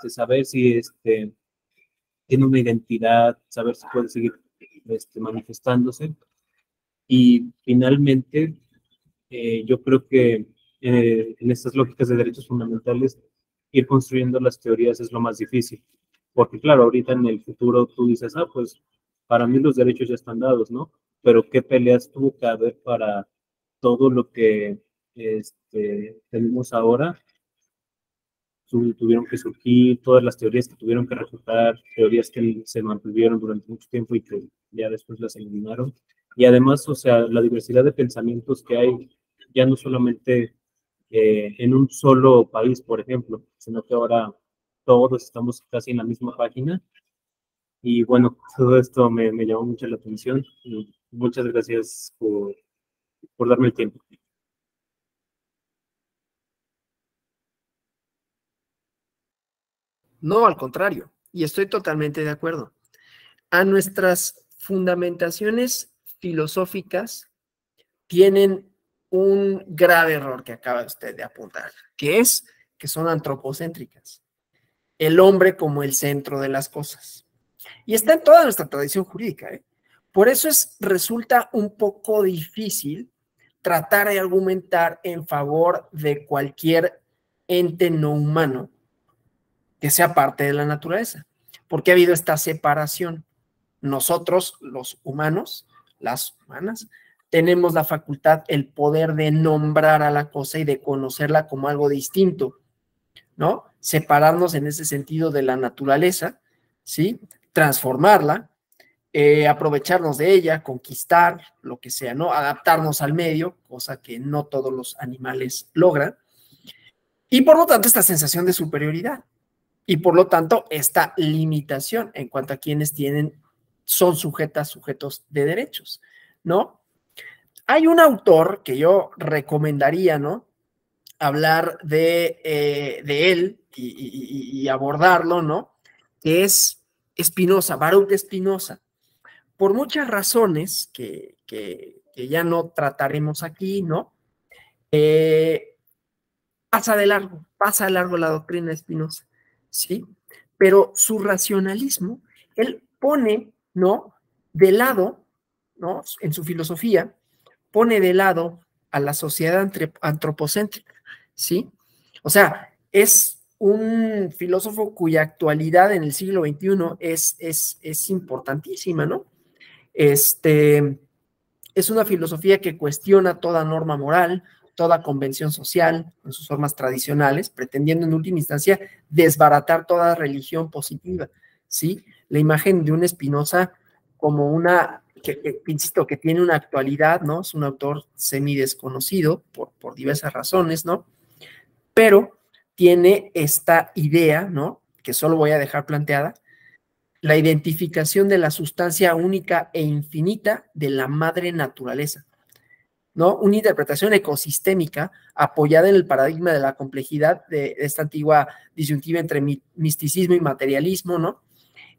saber si tiene una identidad, saber si puede seguir manifestándose. Y finalmente, yo creo que en estas lógicas de derechos fundamentales, ir construyendo las teorías es lo más difícil. Porque claro, ahorita en el futuro tú dices, ah, pues para mí los derechos ya están dados, ¿no? Pero ¿qué peleas tuvo que haber para todo lo que tenemos ahora? Tuvieron que surgir, todas las teorías que tuvieron que refutar, teorías que se mantuvieron durante mucho tiempo y que ya después las eliminaron. Y además, o sea, la diversidad de pensamientos que hay, ya no solamente en un solo país, por ejemplo, sino que ahora todos estamos casi en la misma página. Y bueno, todo esto me llamó mucho la atención. Y muchas gracias por darme el tiempo. No, al contrario, y estoy totalmente de acuerdo. A nuestras fundamentaciones filosóficas tienen un grave error que acaba usted de apuntar, que es que son antropocéntricas. El hombre como el centro de las cosas. Y está en toda nuestra tradición jurídica, ¿eh? Por eso resulta un poco difícil tratar de argumentar en favor de cualquier ente no humano que sea parte de la naturaleza, porque ha habido esta separación. Nosotros, los humanos, las humanas, tenemos la facultad, el poder de nombrar a la cosa y de conocerla como algo distinto, ¿no? Separarnos en ese sentido de la naturaleza, ¿sí? Transformarla, aprovecharnos de ella, conquistar, lo que sea, ¿no? Adaptarnos al medio, cosa que no todos los animales logran, y por lo tanto esta sensación de superioridad, y por lo tanto esta limitación en cuanto a quienes son sujetos de derechos, ¿no? Hay un autor que yo recomendaría, ¿no? hablar de él y abordarlo, ¿no? Que es Spinoza, Baruch de Spinoza. Por muchas razones que ya no trataremos aquí, ¿no? Pasa de largo la doctrina de Spinoza, ¿sí? Pero su racionalismo, él pone, ¿no? De lado, ¿no? En su filosofía, pone de lado a la sociedad antropocéntrica, ¿sí? O sea, es un filósofo cuya actualidad en el siglo XXI es importantísima, ¿no? Es una filosofía que cuestiona toda norma moral, toda convención social en sus formas tradicionales, pretendiendo en última instancia desbaratar toda religión positiva, ¿sí? La imagen de un Spinoza como insisto, que tiene una actualidad, ¿no? Es un autor semidesconocido por diversas razones, ¿no? Pero tiene esta idea, ¿no? Que solo voy a dejar planteada, la identificación de la sustancia única e infinita de la madre naturaleza, ¿no? Una interpretación ecosistémica apoyada en el paradigma de la complejidad de esta antigua disyuntiva entre misticismo y materialismo, ¿no?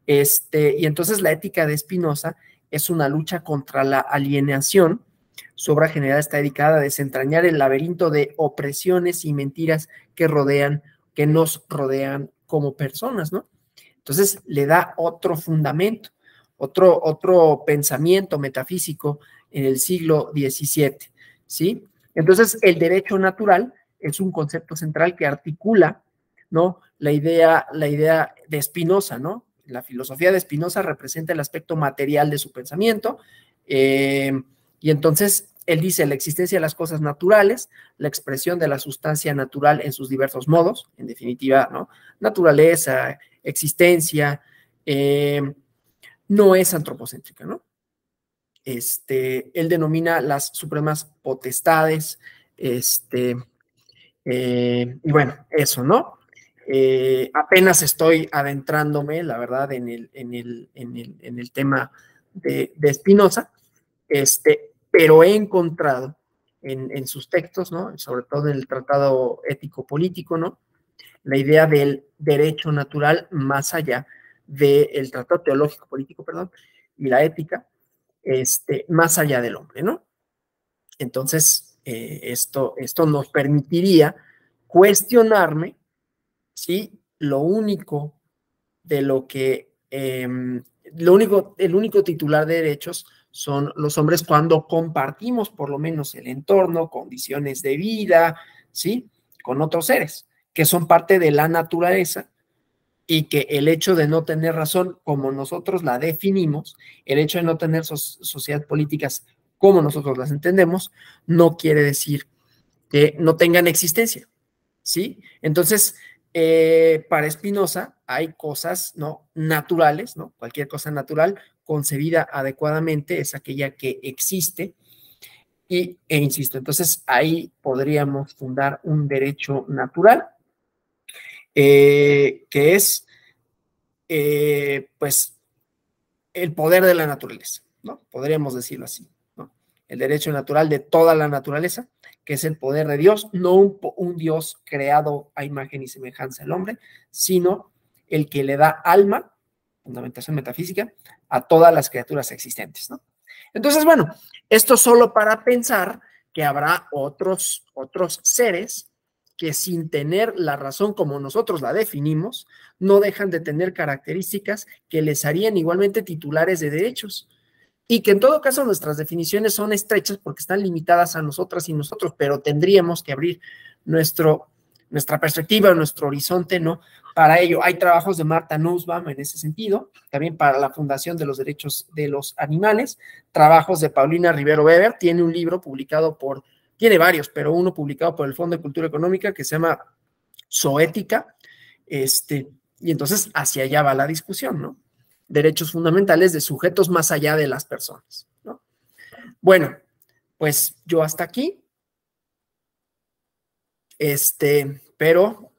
Y entonces la ética de Spinoza es una lucha contra la alienación. Su obra general está dedicada a desentrañar el laberinto de opresiones y mentiras que nos rodean como personas, ¿no? Entonces le da otro fundamento, otro pensamiento metafísico en el siglo XVII, ¿sí? Entonces el derecho natural es un concepto central que articula, ¿no? La idea de Spinoza, ¿no? La filosofía de Spinoza representa el aspecto material de su pensamiento, y entonces él dice la existencia de las cosas naturales, la expresión de la sustancia natural en sus diversos modos, en definitiva, ¿no? Naturaleza, existencia, no es antropocéntrica, ¿no? Él denomina las supremas potestades, y bueno, eso, ¿no? Apenas estoy adentrándome, la verdad, en el tema de Spinoza, pero he encontrado en sus textos, ¿no? Sobre todo en el Tratado Ético-Político, ¿no? La idea del derecho natural más allá del Tratado Teológico-Político, perdón, y la ética, más allá del hombre, ¿no? Entonces, esto nos permitiría cuestionarme si lo único de lo que, el único titular de derechos son los hombres cuando compartimos por lo menos el entorno, condiciones de vida, ¿sí? Con otros seres, que son parte de la naturaleza y que el hecho de no tener razón como nosotros la definimos, el hecho de no tener sociedades políticas como nosotros las entendemos, no quiere decir que no tengan existencia, ¿sí? Entonces, para Spinoza hay cosas, ¿no? Naturales, ¿no? Cualquier cosa natural concebida adecuadamente es aquella que existe insisto, entonces ahí podríamos fundar un derecho natural, que es, pues, el poder de la naturaleza, ¿no? Podríamos decirlo así, ¿no? El derecho natural de toda la naturaleza, que es el poder de Dios, no un Dios creado a imagen y semejanza del hombre, sino el que le da alma, fundamentación metafísica, a todas las criaturas existentes, ¿no? Entonces, bueno, esto solo para pensar que habrá otros seres que sin tener la razón como nosotros la definimos, no dejan de tener características que les harían igualmente titulares de derechos y que en todo caso nuestras definiciones son estrechas porque están limitadas a nosotras y nosotros, pero tendríamos que abrir nuestra perspectiva, nuestro horizonte, ¿no? Para ello hay trabajos de Martha Nussbaum en ese sentido, también para la Fundación de los Derechos de los Animales, trabajos de Paulina Rivero Weber, tiene un libro publicado tiene varios, pero uno publicado por el Fondo de Cultura Económica que se llama Zoética, y entonces hacia allá va la discusión, ¿no? Derechos fundamentales de sujetos más allá de las personas, ¿no? Bueno, pues yo hasta aquí, pero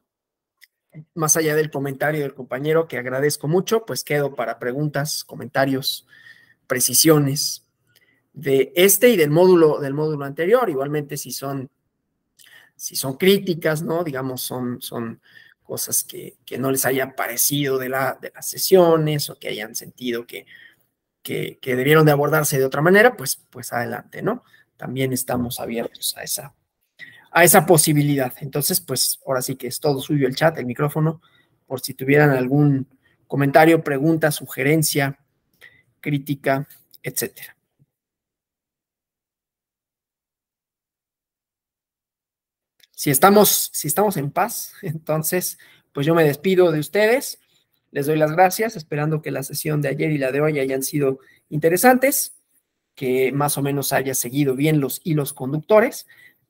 más allá del comentario del compañero que agradezco mucho, pues quedo para preguntas, comentarios, precisiones de y del módulo anterior, igualmente si son si son críticas, ¿no? Digamos, son cosas que no les haya parecido de las sesiones o que hayan sentido que debieron de abordarse de otra manera, pues adelante, ¿no? También estamos abiertos a esa posibilidad. Entonces, pues ahora sí que es todo suyo el chat, el micrófono, por si tuvieran algún comentario, pregunta, sugerencia, crítica, etcétera. Si estamos en paz, entonces, pues yo me despido de ustedes, les doy las gracias, esperando que la sesión de ayer y la de hoy hayan sido interesantes, que más o menos haya seguido bien los hilos conductores,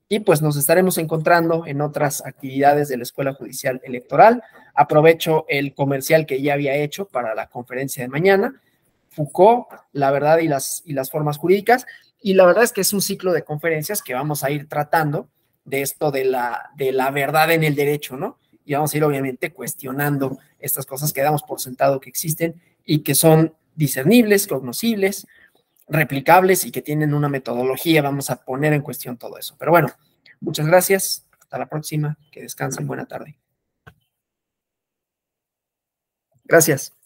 y pues nos estaremos encontrando en otras actividades de la Escuela Judicial Electoral. Aprovecho el comercial que ya había hecho para la conferencia de mañana, Foucault, la verdad y las formas jurídicas, y la verdad es que es un ciclo de conferencias que vamos a ir tratando de esto de la verdad en el derecho, ¿no? Y vamos a ir obviamente cuestionando estas cosas que damos por sentado que existen y que son discernibles, cognoscibles, replicables y que tienen una metodología. Vamos a poner en cuestión todo eso. Pero bueno, muchas gracias. Hasta la próxima. Que descansen. Buena tarde. Gracias.